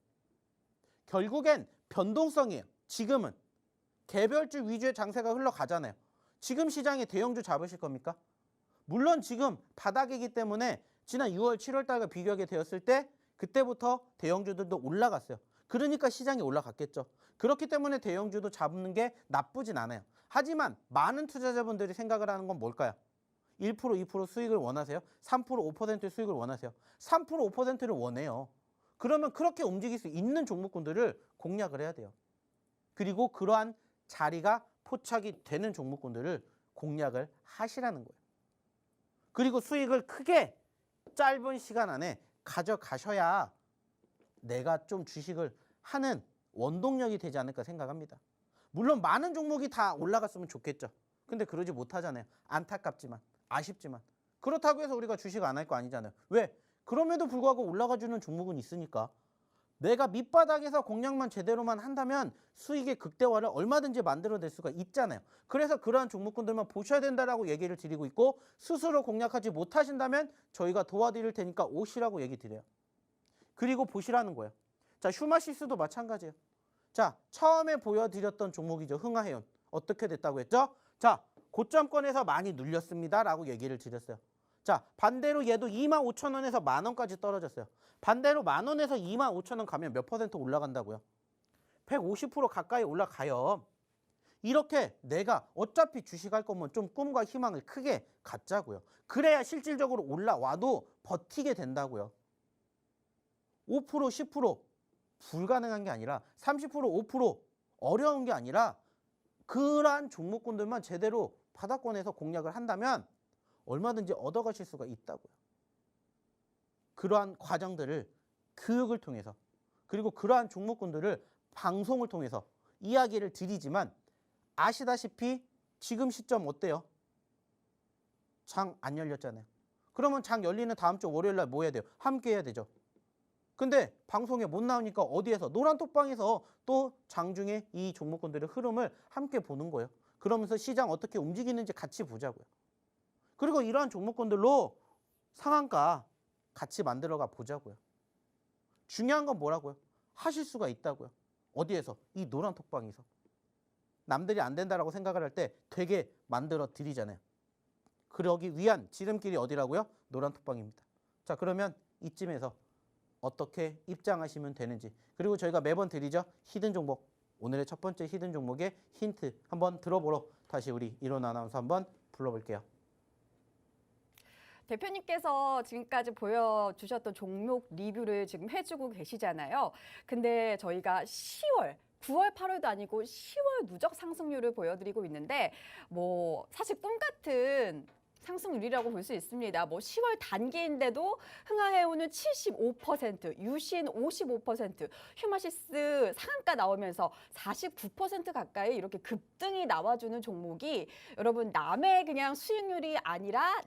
결국엔 변동성이에요. 지금은 개별주 위주의 장세가 흘러가잖아요. 지금 시장에 대형주 잡으실 겁니까? 물론 지금 바닥이기 때문에 지난 6월, 7월 달과 비교하게 되었을 때 그때부터 대형주들도 올라갔어요. 그러니까 시장이 올라갔겠죠. 그렇기 때문에 대형주도 잡는 게 나쁘진 않아요. 하지만 많은 투자자분들이 생각을 하는 건 뭘까요? 1%, 2% 수익을 원하세요? 3%, 5% 수익을 원하세요? 3%, 5%를 원해요. 그러면 그렇게 움직일 수 있는 종목군들을 공략을 해야 돼요. 그리고 그러한 자리가 포착이 되는 종목군들을 공략을 하시라는 거예요. 그리고 수익을 크게 짧은 시간 안에 가져가셔야 내가 좀 주식을 하는 원동력이 되지 않을까 생각합니다. 물론 많은 종목이 다 올라갔으면 좋겠죠. 근데 그러지 못하잖아요. 안타깝지만, 아쉽지만. 그렇다고 해서 우리가 주식 안 할 거 아니잖아요. 왜? 그럼에도 불구하고 올라가주는 종목은 있으니까. 내가 밑바닥에서 공략만 제대로만 한다면 수익의 극대화를 얼마든지 만들어낼 수가 있잖아요. 그래서 그러한 종목군들만 보셔야 된다라고 얘기를 드리고 있고, 스스로 공략하지 못하신다면 저희가 도와드릴 테니까 오시라고 얘기 드려요. 그리고 보시라는 거예요. 자, 휴마시스도 마찬가지예요. 자, 처음에 보여드렸던 종목이죠. 흥하해운. 어떻게 됐다고 했죠? 자, 고점권에서 많이 눌렸습니다 라고 얘기를 드렸어요. 자, 반대로 얘도 25,000원에서 만원까지 떨어졌어요. 반대로 만원에서 25,000원 가면 몇 퍼센트 올라간다고요? 150% 가까이 올라가요. 이렇게 내가 어차피 주식할 거면 좀 꿈과 희망을 크게 갖자고요. 그래야 실질적으로 올라와도 버티게 된다고요. 5%, 10% 불가능한 게 아니라 30%, 5% 어려운 게 아니라 그러한 종목군들만 제대로 바닥권에서 공략을 한다면 얼마든지 얻어가실 수가 있다고요. 그러한 과정들을 교육을 통해서 그리고 그러한 종목군들을 방송을 통해서 이야기를 드리지만 아시다시피 지금 시점 어때요? 장 안 열렸잖아요. 그러면 장 열리는 다음 주 월요일 날 뭐 해야 돼요? 함께 해야 되죠. 근데 방송에 못 나오니까 어디에서? 노란톡방에서 또 장중에 이 종목군들의 흐름을 함께 보는 거예요. 그러면서 시장 어떻게 움직이는지 같이 보자고요. 그리고 이러한 종목군들로 상한가 같이 만들어가 보자고요. 중요한 건 뭐라고요? 하실 수가 있다고요. 어디에서? 이 노란톡방에서. 남들이 안 된다라고 생각을 할 때 되게 만들어 드리잖아요. 그러기 위한 지름길이 어디라고요? 노란톡방입니다. 자, 그러면 이쯤에서 어떻게 입장하시면 되는지, 그리고 저희가 매번 드리죠. 히든 종목. 오늘의 첫 번째 히든 종목의 힌트 한번 들어보러 다시 우리 이론 아나운서 한번 불러볼게요. 대표님께서 지금까지 보여주셨던 종목 리뷰를 지금 해주고 계시잖아요. 근데 저희가 10월, 9월, 8월도 아니고 10월 누적 상승률을 보여드리고 있는데 뭐 사실 꿈 같은 상승률이라고 볼 수 있습니다. 뭐 10월 단기인데도 흥하해운은 75%, 유신 55%, 휴마시스 상한가 나오면서 49% 가까이 이렇게 급등이 나와주는 종목이 여러분 남의 그냥 수익률이 아니라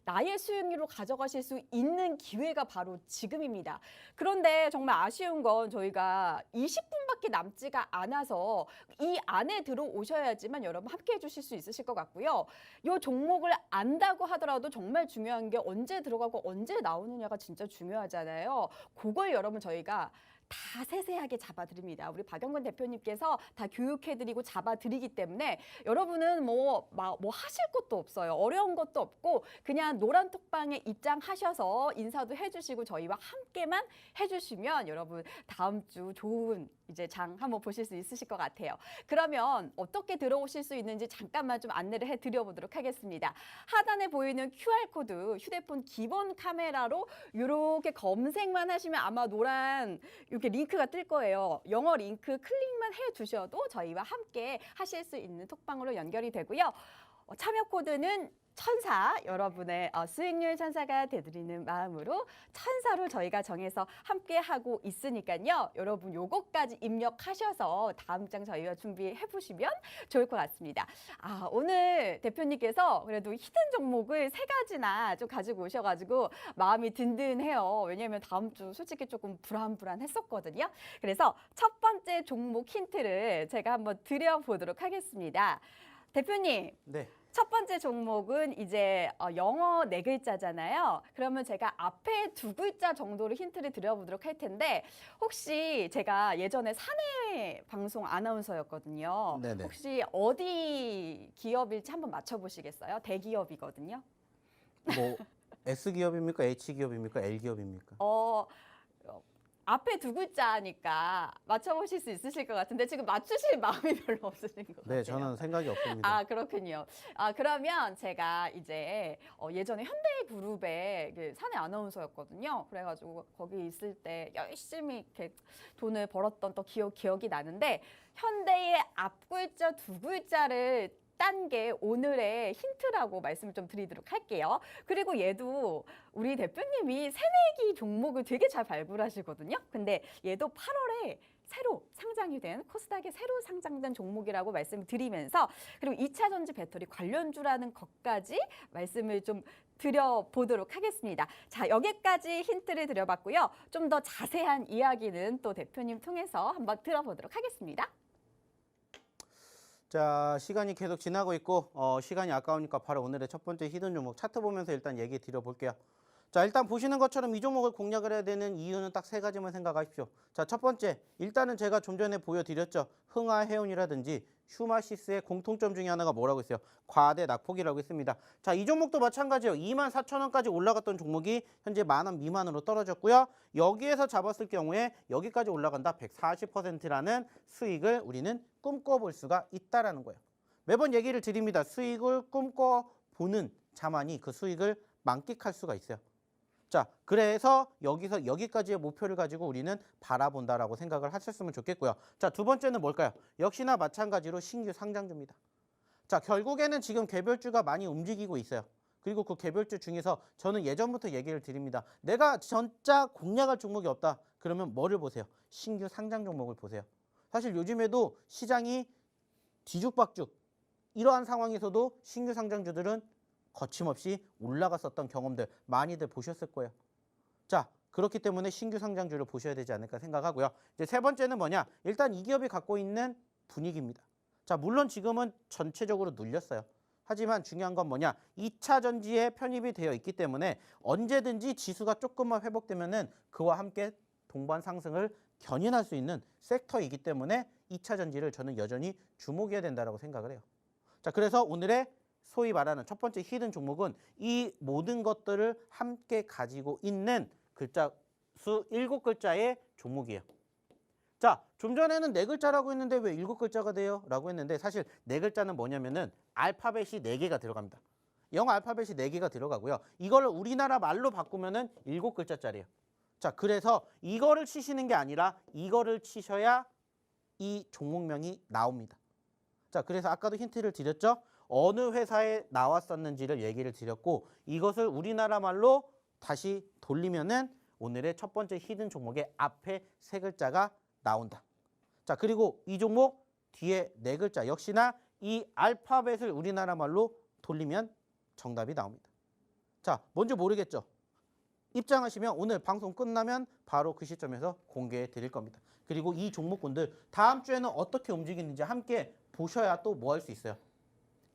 나의 수익률로 가져가실 수 있는 기회가 바로 지금입니다. 그런데 정말 아쉬운 건 저희가 20분밖에 남지가 않아서 이 안에 들어오셔야지만 여러분 함께 해주실 수 있으실 것 같고요. 이 종목을 안다고 하더라도 정말 중요한 게 언제 들어가고 언제 나오느냐가 진짜 중요하잖아요. 그걸 여러분 저희가 다 세세하게 잡아드립니다. 우리 박영근 대표님께서 다 교육해드리고 잡아드리기 때문에 여러분은 뭐 하실 것도 없어요. 어려운 것도 없고 그냥 노란톡방에 입장하셔서 인사도 해주시고 저희와 함께만 해주시면 여러분 다음 주 좋은 이제 장 한번 보실 수 있으실 것 같아요. 그러면 어떻게 들어오실 수 있는지 잠깐만 좀 안내를 해드려 보도록 하겠습니다. 하단에 보이는 QR코드 휴대폰 기본 카메라로 이렇게 검색만 하시면 아마 노란 이렇게 링크가 뜰 거예요. 영어 링크 클릭만 해주셔도 저희와 함께 하실 수 있는 톡방으로 연결이 되고요. 참여 코드는 천사, 여러분의 수익률 천사가 되드리는 마음으로 천사로 저희가 정해서 함께 하고 있으니까요. 여러분 요거까지 입력하셔서 다음 장 저희와 준비해 보시면 좋을 것 같습니다. 오늘 대표님께서 그래도 히든 종목을 3가지나 좀 가지고 오셔가지고 마음이 든든해요. 왜냐하면 다음 주 솔직히 조금 불안했었거든요. 그래서 첫 번째 종목 힌트를 제가 한번 드려보도록 하겠습니다. 대표님. 네. 첫 번째 종목은 이제 영어 4글자잖아요. 그러면 제가 앞에 2글자 정도로 힌트를 드려보도록 할 텐데 혹시 제가 예전에 사내 방송 아나운서였거든요. 네네. 혹시 어디 기업일지 한번 맞춰보시겠어요? 대기업이거든요. 뭐 S기업입니까? H기업입니까? L기업입니까? 앞에 2글자니까 맞춰보실 수 있으실 것 같은데 지금 맞추실 마음이 별로 없으신 것 같아요. 네, 저는 생각이 없습니다. 그렇군요. 그러면 제가 이제 예전에 현대그룹의 그 사내 아나운서였거든요. 그래가지고 거기 있을 때 열심히 이렇게 돈을 벌었던 또 기억이 나는데 현대의 앞글자 2글자를 딴 게 오늘의 힌트라고 말씀을 좀 드리도록 할게요. 그리고 얘도 우리 대표님이 새내기 종목을 되게 잘 발굴하시거든요. 근데 얘도 8월에 새로 상장이 된 코스닥에 새로 상장된 종목이라고 말씀을 드리면서 그리고 2차 전지 배터리 관련주라는 것까지 말씀을 좀 드려보도록 하겠습니다. 자, 여기까지 힌트를 드려봤고요. 좀 더 자세한 이야기는 또 대표님 통해서 한번 들어보도록 하겠습니다. 자, 시간이 계속 지나고 있고 시간이 아까우니까 바로 오늘의 첫 번째 히든 종목 차트 보면서 일단 얘기 드려볼게요. 자, 일단 보시는 것처럼 이 종목을 공략을 해야 되는 이유는 딱 3가지만 생각하십시오. 자, 첫 번째, 일단은 제가 좀 전에 보여드렸죠. 흥하해운이라든지 휴마시스의 공통점 중에 하나가 뭐라고 있어요? 과대 낙폭이라고 있습니다. 자, 이 종목도 마찬가지예요. 24,000원까지 올라갔던 종목이 현재 10,000원 미만으로 떨어졌고요. 여기에서 잡았을 경우에 여기까지 올라간다 140%라는 수익을 우리는 꿈꿔볼 수가 있다라는 거예요. 매번 얘기를 드립니다. 수익을 꿈꿔보는 자만이 그 수익을 만끽할 수가 있어요. 자, 그래서 여기서 여기까지의 목표를 가지고 우리는 바라본다라고 생각을 하셨으면 좋겠고요. 자, 두 번째는 뭘까요? 역시나 마찬가지로 신규 상장주입니다. 자, 결국에는 지금 개별주가 많이 움직이고 있어요. 그리고 그 개별주 중에서 저는 예전부터 얘기를 드립니다. 내가 진짜 공략할 종목이 없다. 그러면 뭐를 보세요? 신규 상장 종목을 보세요. 사실 요즘에도 시장이 뒤죽박죽 이러한 상황에서도 신규 상장주들은 거침없이 올라갔었던 경험들 많이들 보셨을 거예요. 자, 그렇기 때문에 신규 상장주를 보셔야 되지 않을까 생각하고요. 이제 3번째는 뭐냐? 일단 이 기업이 갖고 있는 분위기입니다. 자, 물론 지금은 전체적으로 눌렸어요. 하지만 중요한 건 뭐냐? 2차 전지에 편입이 되어 있기 때문에 언제든지 지수가 조금만 회복되면은 그와 함께 동반 상승을 견인할 수 있는 섹터이기 때문에 2차 전지를 저는 여전히 주목해야 된다고 생각을 해요. 자, 그래서 오늘의 소위 말하는 첫 번째 히든 종목은 이 모든 것들을 함께 가지고 있는 글자 수 7글자의 종목이에요. 자, 좀 전에는 4글자라고 했는데 왜 7글자가 돼요? 라고 했는데 사실 4글자는 뭐냐면은 알파벳이 4개가 들어갑니다. 영어 알파벳이 4개가 들어가고요. 이거를 우리나라 말로 바꾸면은 7글자짜리예요. 자, 그래서 이거를 치시는 게 아니라 이거를 치셔야 이 종목명이 나옵니다. 자, 그래서 아까도 힌트를 드렸죠? 어느 회사에 나왔었는지를 얘기를 드렸고 이것을 우리나라 말로 다시 돌리면은 오늘의 첫 번째 히든 종목의 앞에 3글자가 나온다. 자, 그리고 이 종목 뒤에 4글자 역시나 이 알파벳을 우리나라 말로 돌리면 정답이 나옵니다. 자, 뭔지 모르겠죠? 입장하시면 오늘 방송 끝나면 바로 그 시점에서 공개해 드릴 겁니다. 그리고 이 종목군들 다음 주에는 어떻게 움직이는지 함께 보셔야 또 뭐 할 수 있어요.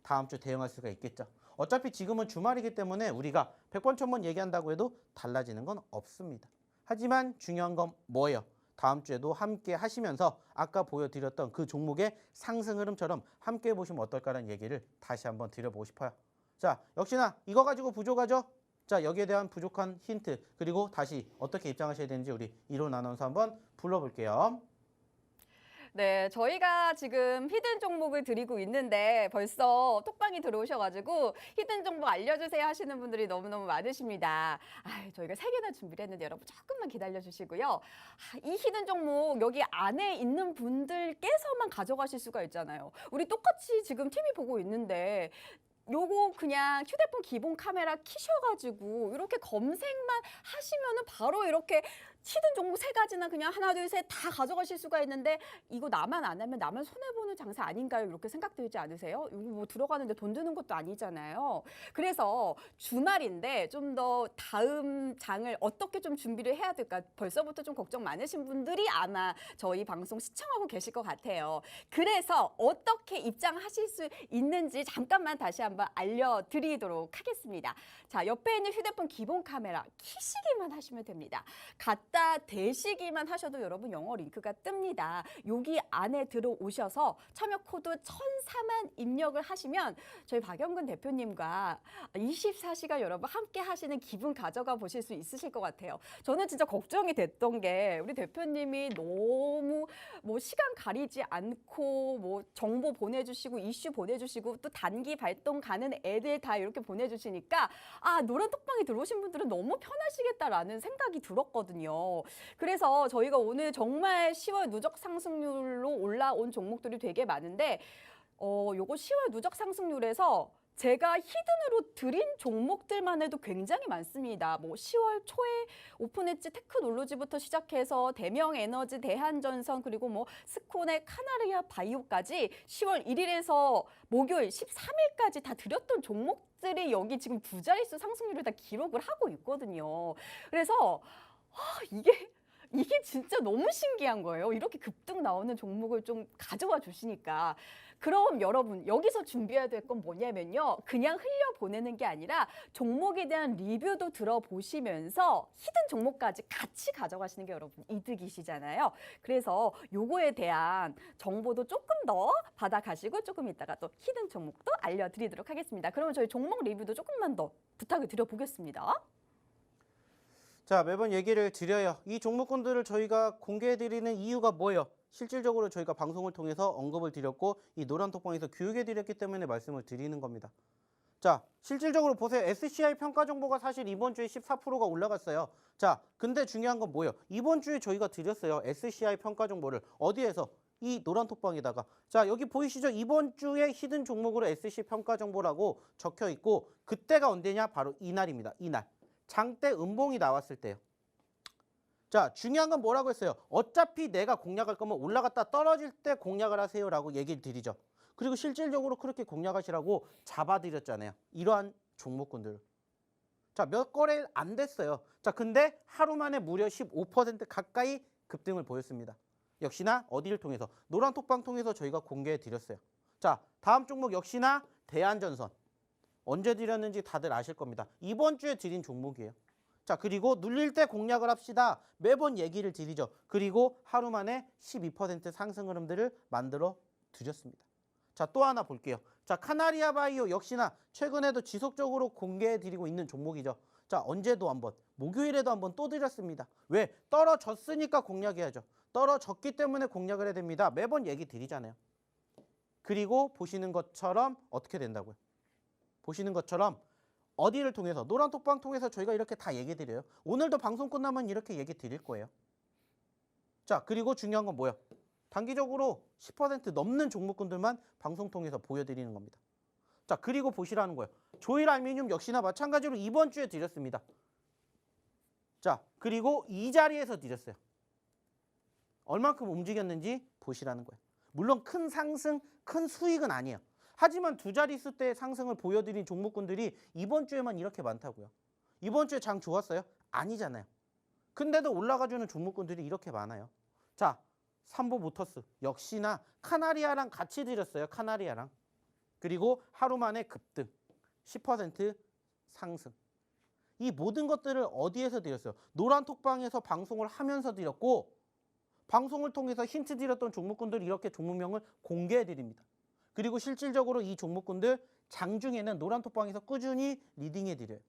다음 주 대응할 수가 있겠죠. 어차피 지금은 주말이기 때문에 우리가 100번 1000번 얘기한다고 해도 달라지는 건 없습니다. 하지만 중요한 건 뭐예요? 다음 주에도 함께 하시면서 아까 보여드렸던 그 종목의 상승 흐름처럼 함께 보시면 어떨까라는 얘기를 다시 한번 드려보고 싶어요. 자, 역시나 이거 가지고 부족하죠? 자, 여기에 대한 부족한 힌트 그리고 다시 어떻게 입장하셔야 되는지 우리 이론 아나운서 한번 불러볼게요. 네, 저희가 지금 히든 종목을 드리고 있는데 벌써 톡방이 들어오셔가지고 히든 종목 알려주세요 하시는 분들이 너무너무 많으십니다. 저희가 3개나 준비를 했는데 여러분 조금만 기다려주시고요. 이 히든 종목 여기 안에 있는 분들께서만 가져가실 수가 있잖아요. 우리 똑같이 지금 TV 보고 있는데 요거 그냥 휴대폰 기본 카메라 키셔가지고 이렇게 검색만 하시면은 바로 이렇게 히든 종목 3가지나 그냥 하나, 둘, 셋 다 가져가실 수가 있는데 이거 나만 안 하면 나만 손해보는 장사 아닌가요? 이렇게 생각들지 않으세요? 이거 뭐 들어가는데 돈 드는 것도 아니잖아요. 그래서 주말인데 좀 더 다음 장을 어떻게 좀 준비를 해야 될까 벌써부터 좀 걱정 많으신 분들이 아마 저희 방송 시청하고 계실 것 같아요. 그래서 어떻게 입장하실 수 있는지 잠깐만 다시 한번 알려드리도록 하겠습니다. 자, 옆에 있는 휴대폰 기본 카메라 키시기만 하시면 됩니다. 갖다 대시기만 하셔도 여러분 영어 링크가 뜹니다. 여기 안에 들어오셔서 참여 코드 1004만 입력을 하시면 저희 박영근 대표님과 24시간 여러분 함께 하시는 기분 가져가 보실 수 있으실 것 같아요. 저는 진짜 걱정이 됐던 게 우리 대표님이 너무 뭐 시간 가리지 않고 뭐 정보 보내주시고 이슈 보내주시고 또 단기 발동 가는 애들 다 이렇게 보내주시니까 노란 톡방에 들어오신 분들은 너무 편하시겠다라는 생각이 들었거든요. 그래서 저희가 오늘 정말 10월 누적 상승률로 올라온 종목들이 되게 많은데 요거 10월 누적 상승률에서 제가 히든으로 드린 종목들만 해도 굉장히 많습니다. 뭐 10월 초에 오픈엣지 테크놀로지부터 시작해서 대명에너지, 대한전선 그리고 뭐 스콘의 카나리아 바이오까지 10월 1일에서 목요일 13일까지 다 드렸던 종목들이 여기 지금 두 자릿수 상승률을 다 기록을 하고 있거든요. 그래서 이게 진짜 너무 신기한 거예요. 이렇게 급등 나오는 종목을 좀 가져와 주시니까. 그럼 여러분 여기서 준비해야 될 건 뭐냐면요. 그냥 흘려보내는 게 아니라 종목에 대한 리뷰도 들어보시면서 히든 종목까지 같이 가져가시는 게 여러분 이득이시잖아요. 그래서 요거에 대한 정보도 조금 더 받아가시고 조금 이따가 또 히든 종목도 알려드리도록 하겠습니다. 그러면 저희 종목 리뷰도 조금만 더 부탁을 드려보겠습니다. 자, 매번 얘기를 드려요. 이 종목군들을 저희가 공개해드리는 이유가 뭐예요? 실질적으로 저희가 방송을 통해서 언급을 드렸고 이 노란톡방에서 교육해드렸기 때문에 말씀을 드리는 겁니다. 자, 실질적으로 보세요. SCI 평가 정보가 사실 이번 주에 14%가 올라갔어요. 자, 근데 중요한 건 뭐예요? 이번 주에 저희가 드렸어요. SCI 평가 정보를 어디에서? 이 노란톡방에다가. 자, 여기 보이시죠? 이번 주에 히든 종목으로 SC 평가 정보라고 적혀 있고 그때가 언제냐? 바로 이날입니다. 이날. 장대 음봉이 나왔을 때요. 자, 중요한 건 뭐라고 했어요? 어차피 내가 공략할 거면 올라갔다 떨어질 때 공략을 하세요라고 얘기를 드리죠. 그리고 실질적으로 그렇게 공략하시라고 잡아드렸잖아요. 이러한 종목군들. 자, 몇 거래 안 됐어요. 자, 근데 하루 만에 무려 15% 가까이 급등을 보였습니다. 역시나 어디를 통해서? 노란톡방 통해서 저희가 공개해 드렸어요. 자, 다음 종목 역시나 대한전선. 언제 드렸는지 다들 아실 겁니다. 이번 주에 드린 종목이에요. 자, 그리고 눌릴 때 공략을 합시다. 매번 얘기를 드리죠. 그리고 하루 만에 12% 상승 흐름들을 만들어 드렸습니다. 자, 또 하나 볼게요. 자, 카나리아 바이오 역시나 최근에도 지속적으로 공개해 드리고 있는 종목이죠. 자, 언제도 한번, 목요일에도 한번 또 드렸습니다. 왜? 떨어졌으니까 공략해야죠. 떨어졌기 때문에 공략을 해야 됩니다. 매번 얘기 드리잖아요. 그리고 보시는 것처럼 어떻게 된다고요? 보시는 것처럼 어디를 통해서? 노란톡방 통해서 저희가 이렇게 다 얘기 드려요. 오늘도 방송 끝나면 이렇게 얘기 드릴 거예요. 자, 그리고 중요한 건 뭐예요? 단기적으로 10% 넘는 종목군들만 방송 통해서 보여드리는 겁니다. 자, 그리고 보시라는 거예요. 조일 알미늄 역시나 마찬가지로 이번 주에 드렸습니다. 자, 그리고 이 자리에서 드렸어요. 얼만큼 움직였는지 보시라는 거예요. 물론 큰 상승, 큰 수익은 아니에요. 하지만 두 자릿수 때 상승을 보여드린 종목군들이 이번 주에만 이렇게 많다고요. 이번 주에 장 좋았어요? 아니잖아요. 근데도 올라가주는 종목군들이 이렇게 많아요. 자, 삼보모터스 역시나 카나리아랑 같이 드렸어요. 카나리아랑. 그리고 하루 만에 급등 10% 상승. 이 모든 것들을 어디에서 드렸어요? 노란톡방에서 방송을 하면서 드렸고 방송을 통해서 힌트 드렸던 종목군들 이렇게 종목명을 공개해 드립니다. 그리고 실질적으로 이 종목군들 장중에는 노란톡방에서 꾸준히 리딩해 드려요.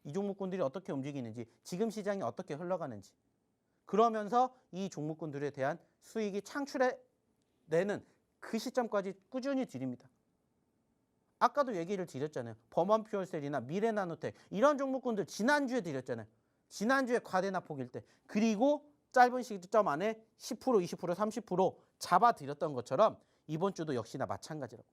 이 종목군들이 어떻게 움직이는지, 지금 시장이 어떻게 흘러가는지. 그러면서 이 종목군들에 대한 수익이 창출해 내는 그 시점까지 꾸준히 드립니다. 아까도 얘기를 드렸잖아요. 범한퓨얼셀이나 미래나노텍 이런 종목군들 지난주에 드렸잖아요. 지난주에 과대납폭일 때. 그리고 짧은 시점 안에 10%, 20%, 30% 잡아드렸던 것처럼 이번 주도 역시나 마찬가지라고.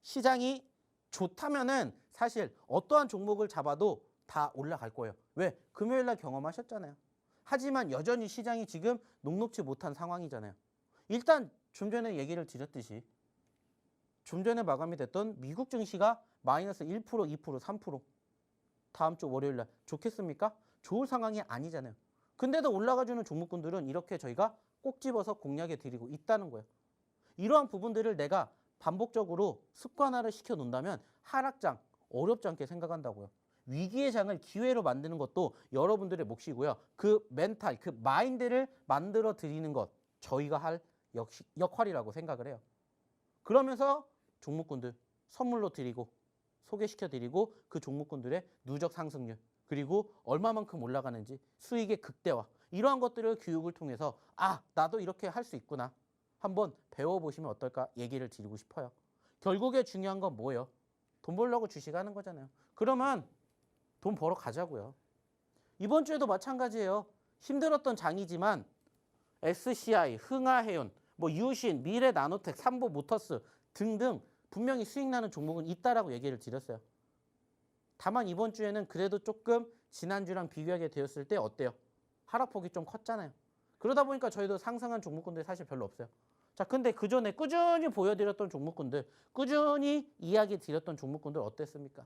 시장이 좋다면은 사실 어떠한 종목을 잡아도 다 올라갈 거예요. 왜? 금요일 날 경험하셨잖아요. 하지만 여전히 시장이 지금 녹록지 못한 상황이잖아요. 일단 좀 전에 얘기를 드렸듯이 좀 전에 마감이 됐던 미국 증시가 마이너스 1%, 2%, 3% 다음 주 월요일 날 좋겠습니까? 좋을 상황이 아니잖아요. 근데도 올라가주는 종목군들은 이렇게 저희가 꼭 집어서 공략해 드리고 있다는 거예요. 이러한 부분들을 내가 반복적으로 습관화를 시켜 놓는다면 하락장 어렵지 않게 생각한다고요. 위기의 장을 기회로 만드는 것도 여러분들의 몫이고요. 그 멘탈, 그 마인드를 만들어 드리는 것 저희가 할 역할이라고 생각을 해요. 그러면서 종목군들 선물로 드리고 소개시켜 드리고 그 종목군들의 누적 상승률 그리고 얼마만큼 올라가는지 수익의 극대화 이러한 것들을 교육을 통해서 나도 이렇게 할 수 있구나 한번 배워보시면 어떨까 얘기를 드리고 싶어요. 결국에 중요한 건 뭐예요? 돈 벌려고 주식하는 거잖아요. 그러면 돈 벌어 가자고요. 이번 주에도 마찬가지예요. 힘들었던 장이지만 SCI, 흥하해운, 유신, 미래나노텍, 삼보모터스 등등 분명히 수익 나는 종목은 있다라고 얘기를 드렸어요. 다만 이번 주에는 그래도 조금 지난주랑 비교하게 되었을 때 어때요? 하락폭이 좀 컸잖아요. 그러다 보니까 저희도 상승한 종목군들이 사실 별로 없어요. 자, 근데 그 전에 꾸준히 보여드렸던 종목군들, 꾸준히 이야기 드렸던 종목군들 어땠습니까?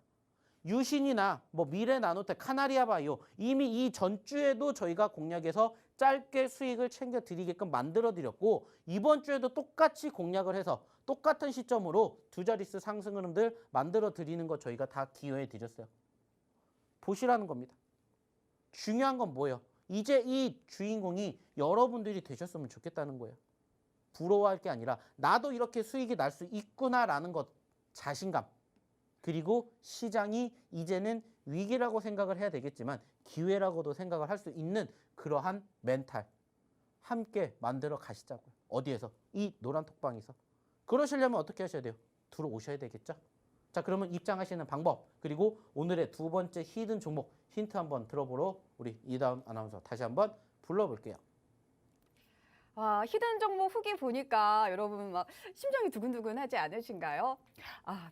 유신이나 미래나노텍, 카나리아바이오 이미 이 전주에도 저희가 공략해서 짧게 수익을 챙겨 드리게끔 만들어 드렸고 이번 주에도 똑같이 공략을 해서 똑같은 시점으로 두 자릿수 상승 흐름들 만들어 드리는 거 저희가 다 기여해 드렸어요. 보시라는 겁니다. 중요한 건 뭐예요? 이제 이 주인공이 여러분들이 되셨으면 좋겠다는 거예요. 부러워할 게 아니라 나도 이렇게 수익이 날 수 있구나라는 것 자신감 그리고 시장이 이제는 위기라고 생각을 해야 되겠지만 기회라고도 생각을 할 수 있는 그러한 멘탈 함께 만들어 가시자고요. 어디에서? 이 노란 톡방에서. 그러시려면 어떻게 하셔야 돼요? 들어오셔야 되겠죠? 자, 그러면 입장하시는 방법 그리고 오늘의 두 번째 히든 종목 힌트 한번 들어보러 우리 이다운 아나운서 다시 한번 불러볼게요. 와, 히든 종목 후기 보니까 여러분 막 심장이 두근두근 하지 않으신가요?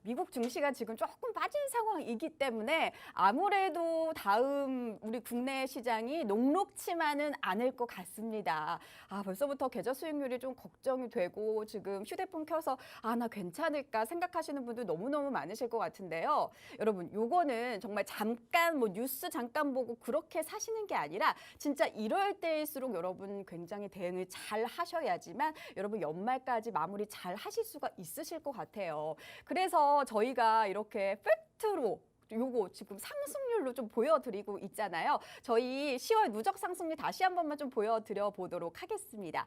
미국 증시가 지금 조금 빠진 상황이기 때문에 아무래도 다음 우리 국내 시장이 녹록치만은 않을 것 같습니다. 벌써부터 계좌 수익률이 좀 걱정이 되고 지금 휴대폰 켜서 나 괜찮을까 생각하시는 분들 너무너무 많으실 것 같은데요. 여러분, 요거는 정말 잠깐 뉴스 잠깐 보고 그렇게 사시는 게 아니라 진짜 이럴 때일수록 여러분 굉장히 대응을 잘 하셔야지만 여러분 연말까지 마무리 잘 하실 수가 있으실 것 같아요. 그래서 저희가 이렇게 팩트로 요거 지금 상승률로 좀 보여드리고 있잖아요. 저희 10월 누적 상승률 다시 한 번만 좀 보여드려 보도록 하겠습니다.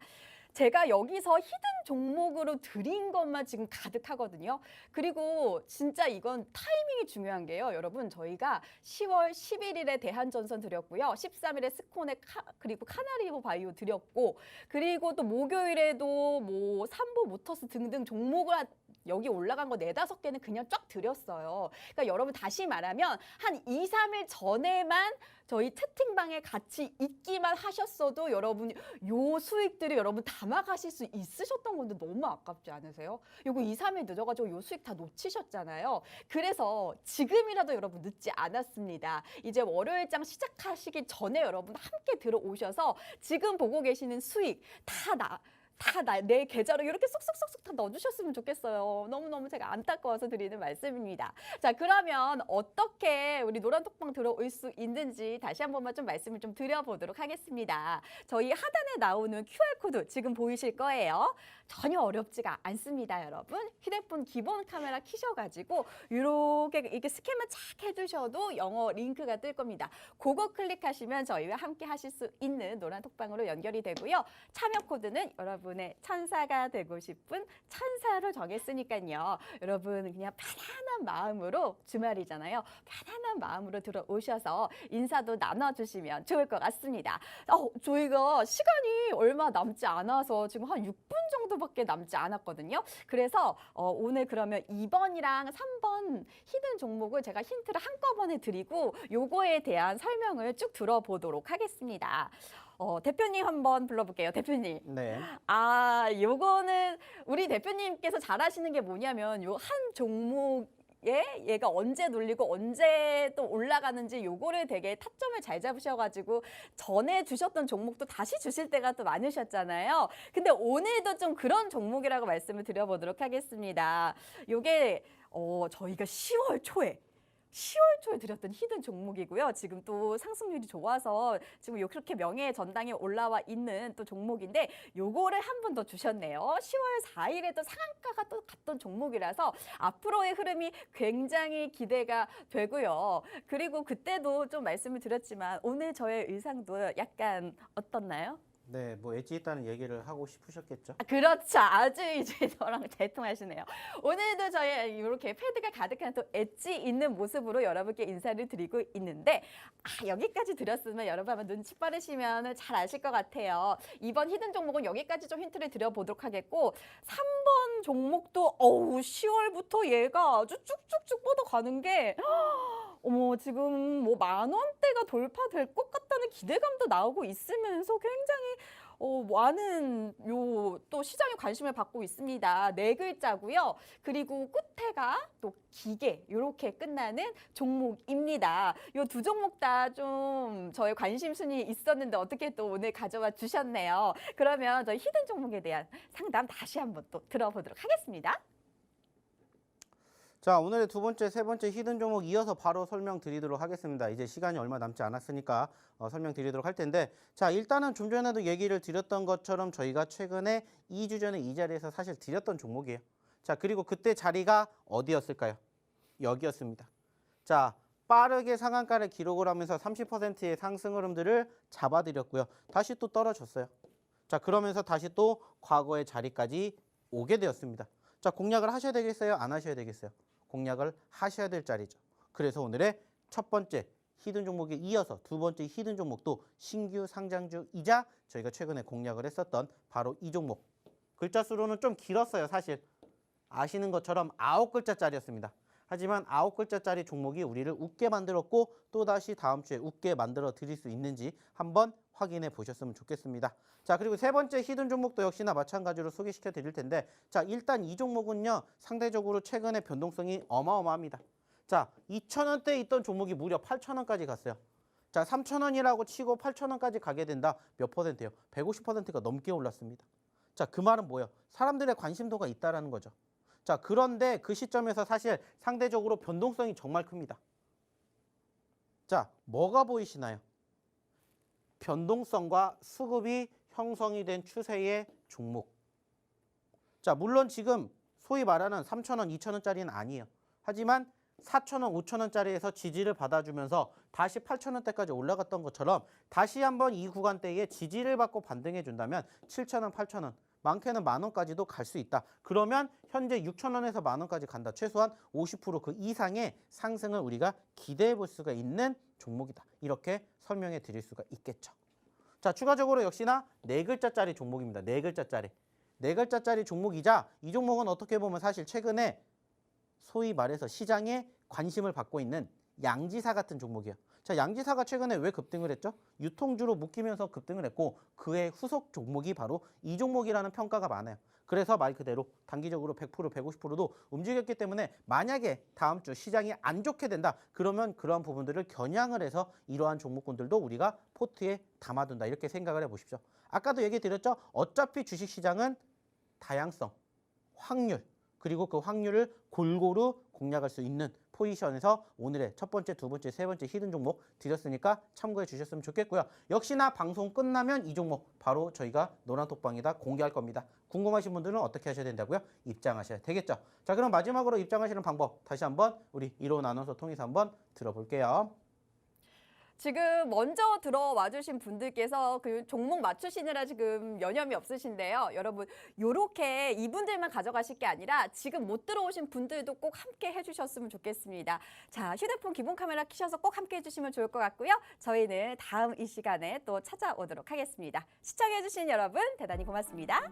제가 여기서 히든 종목으로 드린 것만 지금 가득하거든요. 그리고 진짜 이건 타이밍이 중요한 게요. 여러분 저희가 10월 11일에 대한전선 드렸고요. 13일에 스코넥 그리고 카나리오 바이오 드렸고 그리고 또 목요일에도 삼보모터스 등등 종목을 여기 올라간 거 4-5개는 그냥 쫙 드렸어요. 그러니까 여러분 다시 말하면 한 2-3일 전에만 저희 채팅방에 같이 있기만 하셨어도 여러분 요 수익들이 여러분 담아가실 수 있으셨던 건데 너무 아깝지 않으세요? 요거 2-3일 늦어가지고 요 수익 다 놓치셨잖아요. 그래서 지금이라도 여러분 늦지 않았습니다. 이제 월요일장 시작하시기 전에 여러분 함께 들어오셔서 지금 보고 계시는 수익 내 계좌로 이렇게 쏙쏙쏙쏙 다 넣어주셨으면 좋겠어요. 너무너무 제가 안타까워서 드리는 말씀입니다. 자, 그러면 어떻게 우리 노란톡방 들어올 수 있는지 다시 한 번만 좀 말씀을 좀 드려보도록 하겠습니다. 저희 하단에 나오는 QR코드 지금 보이실 거예요. 전혀 어렵지가 않습니다, 여러분. 휴대폰 기본 카메라 키셔가지고 이렇게 스캔만 착 해두셔도 영어 링크가 뜰 겁니다. 그거 클릭하시면 저희와 함께 하실 수 있는 노란톡방으로 연결이 되고요. 참여 코드는 여러분의 천사가 되고 싶은 천사로 정했으니까요. 여러분 그냥 편안한 마음으로 주말이잖아요. 편안한 마음으로 들어오셔서 인사도 나눠주시면 좋을 것 같습니다. 저희가 시간이 얼마 남지 않아서 지금 한 6분 정도밖에 남지 않았거든요. 그래서 오늘 그러면 2번이랑 3번 히든 종목을 제가 힌트를 한꺼번에 드리고 요거에 대한 설명을 쭉 들어보도록 하겠습니다. 대표님 한번 불러볼게요. 대표님. 네. 요거는 우리 대표님께서 잘 하시는 게 뭐냐면 요 한 종목 얘가 언제 눌리고 언제 또 올라가는지 요거를 되게 타점을 잘 잡으셔가지고 전에 주셨던 종목도 다시 주실 때가 또 많으셨잖아요. 근데 오늘도 좀 그런 종목이라고 말씀을 드려보도록 하겠습니다. 요게 저희가 10월 초에 드렸던 히든 종목이고요. 지금 또 상승률이 좋아서 지금 그렇게 명예 전당에 올라와 있는 또 종목인데 요거를 한 번 더 주셨네요. 10월 4일에 또 상한가가 또 갔던 종목이라서 앞으로의 흐름이 굉장히 기대가 되고요. 그리고 그때도 좀 말씀을 드렸지만 오늘 저의 의상도 약간 어떻나요? 네, 뭐 엣지 있다는 얘기를 하고 싶으셨겠죠? 그렇죠. 아주 이제 저랑 잘 통하시네요. 오늘도 저희 이렇게 패드가 가득한 또 엣지 있는 모습으로 여러분께 인사를 드리고 있는데 여기까지 드렸으면 여러분 아마 눈치 빠르시면 잘 아실 것 같아요. 이번 히든 종목은 여기까지 좀 힌트를 드려보도록 하겠고 3번 종목도 10월부터 얘가 아주 쭉쭉쭉 뻗어가는 게 어머 지금 뭐 10,000원대가 돌파될 것 같다는 기대감도 나오고 있으면서 굉장히 많은 또 시장의 관심을 받고 있습니다. 네 글자고요. 그리고 끝에가 또 기계 이렇게 끝나는 종목입니다. 이 두 종목 다 좀 저의 관심 순위 있었는데 어떻게 또 오늘 가져와 주셨네요. 그러면 저희 히든 종목에 대한 상담 다시 한번 또 들어보도록 하겠습니다. 자, 오늘의 두 번째, 세 번째 히든 종목 이어서 바로 설명드리도록 하겠습니다. 이제 시간이 얼마 남지 않았으니까 설명드리도록 할 텐데, 자, 일단은 좀 전에도 얘기를 드렸던 것처럼 저희가 최근에 2주 전에 이 자리에서 사실 드렸던 종목이에요. 자, 그리고 그때 자리가 어디였을까요? 여기였습니다. 자, 빠르게 상한가를 기록을 하면서 30%의 상승 흐름들을 잡아드렸고요. 다시 또 떨어졌어요. 자, 그러면서 다시 또 과거의 자리까지 오게 되었습니다. 자, 공략을 하셔야 되겠어요? 안 하셔야 되겠어요? 공략을 하셔야 될 자리죠. 그래서 오늘의 첫 번째 히든 종목에 이어서 두 번째 히든 종목도 신규 상장주이자 저희가 최근에 공략을 했었던 바로 이 종목. 글자 수로는 좀 길었어요. 사실 아시는 것처럼 9글자짜리였습니다. 하지만 9글자짜리 종목이 우리를 웃게 만들었고 또다시 다음 주에 웃게 만들어 드릴 수 있는지 한번 확인해 보셨으면 좋겠습니다. 자, 그리고 세 번째 히든 종목도 역시나 마찬가지로 소개시켜 드릴 텐데, 자, 일단 이 종목은요 상대적으로 최근에 변동성이 어마어마합니다. 자, 2,000원대에 있던 종목이 무려 8,000원까지 갔어요. 자, 3,000원이라고 치고 8,000원까지 가게 된다. 몇 퍼센트예요? 150%가 넘게 올랐습니다. 자, 그 말은 뭐예요? 사람들의 관심도가 있다라는 거죠. 자, 그런데 그 시점에서 사실 상대적으로 변동성이 정말 큽니다. 자, 뭐가 보이시나요? 변동성과 수급이 형성이 된 추세의 종목. 자, 물론 지금 소위 말하는 3,000원, 2,000원짜리는 아니에요. 하지만 4,000원, 5,000원짜리에서 지지를 받아주면서 다시 8,000원대까지 올라갔던 것처럼 다시 한번 이 구간대에 지지를 받고 반등해 준다면 7,000원, 8,000원, 많게는 10,000원까지도 갈 수 있다. 그러면 현재 6,000원에서 10,000원까지 간다. 최소한 50% 그 이상의 상승을 우리가 기대해 볼 수가 있는 종목이다. 이렇게 설명해 드릴 수가 있겠죠. 자, 추가적으로 역시나 네 글자짜리 종목입니다. 네 글자짜리. 네 글자짜리 종목이자 이 종목은 어떻게 보면 사실 최근에 소위 말해서 시장에 관심을 받고 있는 양지사 같은 종목이에요. 자, 양지사가 최근에 왜 급등을 했죠? 유통주로 묶이면서 급등을 했고 그의 후속 종목이 바로 이 종목이라는 평가가 많아요. 그래서 말 그대로 단기적으로 100%, 150%도 움직였기 때문에 만약에 다음 주 시장이 안 좋게 된다. 그러면 그러한 부분들을 겨냥을 해서 이러한 종목군들도 우리가 포트에 담아둔다. 이렇게 생각을 해보십시오. 아까도 얘기 드렸죠? 어차피 주식시장은 다양성, 확률, 그리고 그 확률을 골고루 공략할 수 있는 포지션에서 오늘의 첫 번째, 두 번째, 세 번째 히든 종목 드렸으니까 참고해 주셨으면 좋겠고요. 역시나 방송 끝나면 이 종목 바로 저희가 노란톡방에다 공개할 겁니다. 궁금하신 분들은 어떻게 하셔야 된다고요? 입장하셔야 되겠죠. 자, 그럼 마지막으로 입장하시는 방법 다시 한번 우리 이로운 아나운서 통해서 한번 들어볼게요. 지금 먼저 들어와 주신 분들께서 그 종목 맞추시느라 지금 여념이 없으신데요. 여러분, 요렇게 이분들만 가져가실 게 아니라 지금 못 들어오신 분들도 꼭 함께 해주셨으면 좋겠습니다. 자, 휴대폰 기본 카메라 켜셔서 꼭 함께 해주시면 좋을 것 같고요. 저희는 다음 이 시간에 또 찾아오도록 하겠습니다. 시청해주신 여러분, 대단히 고맙습니다.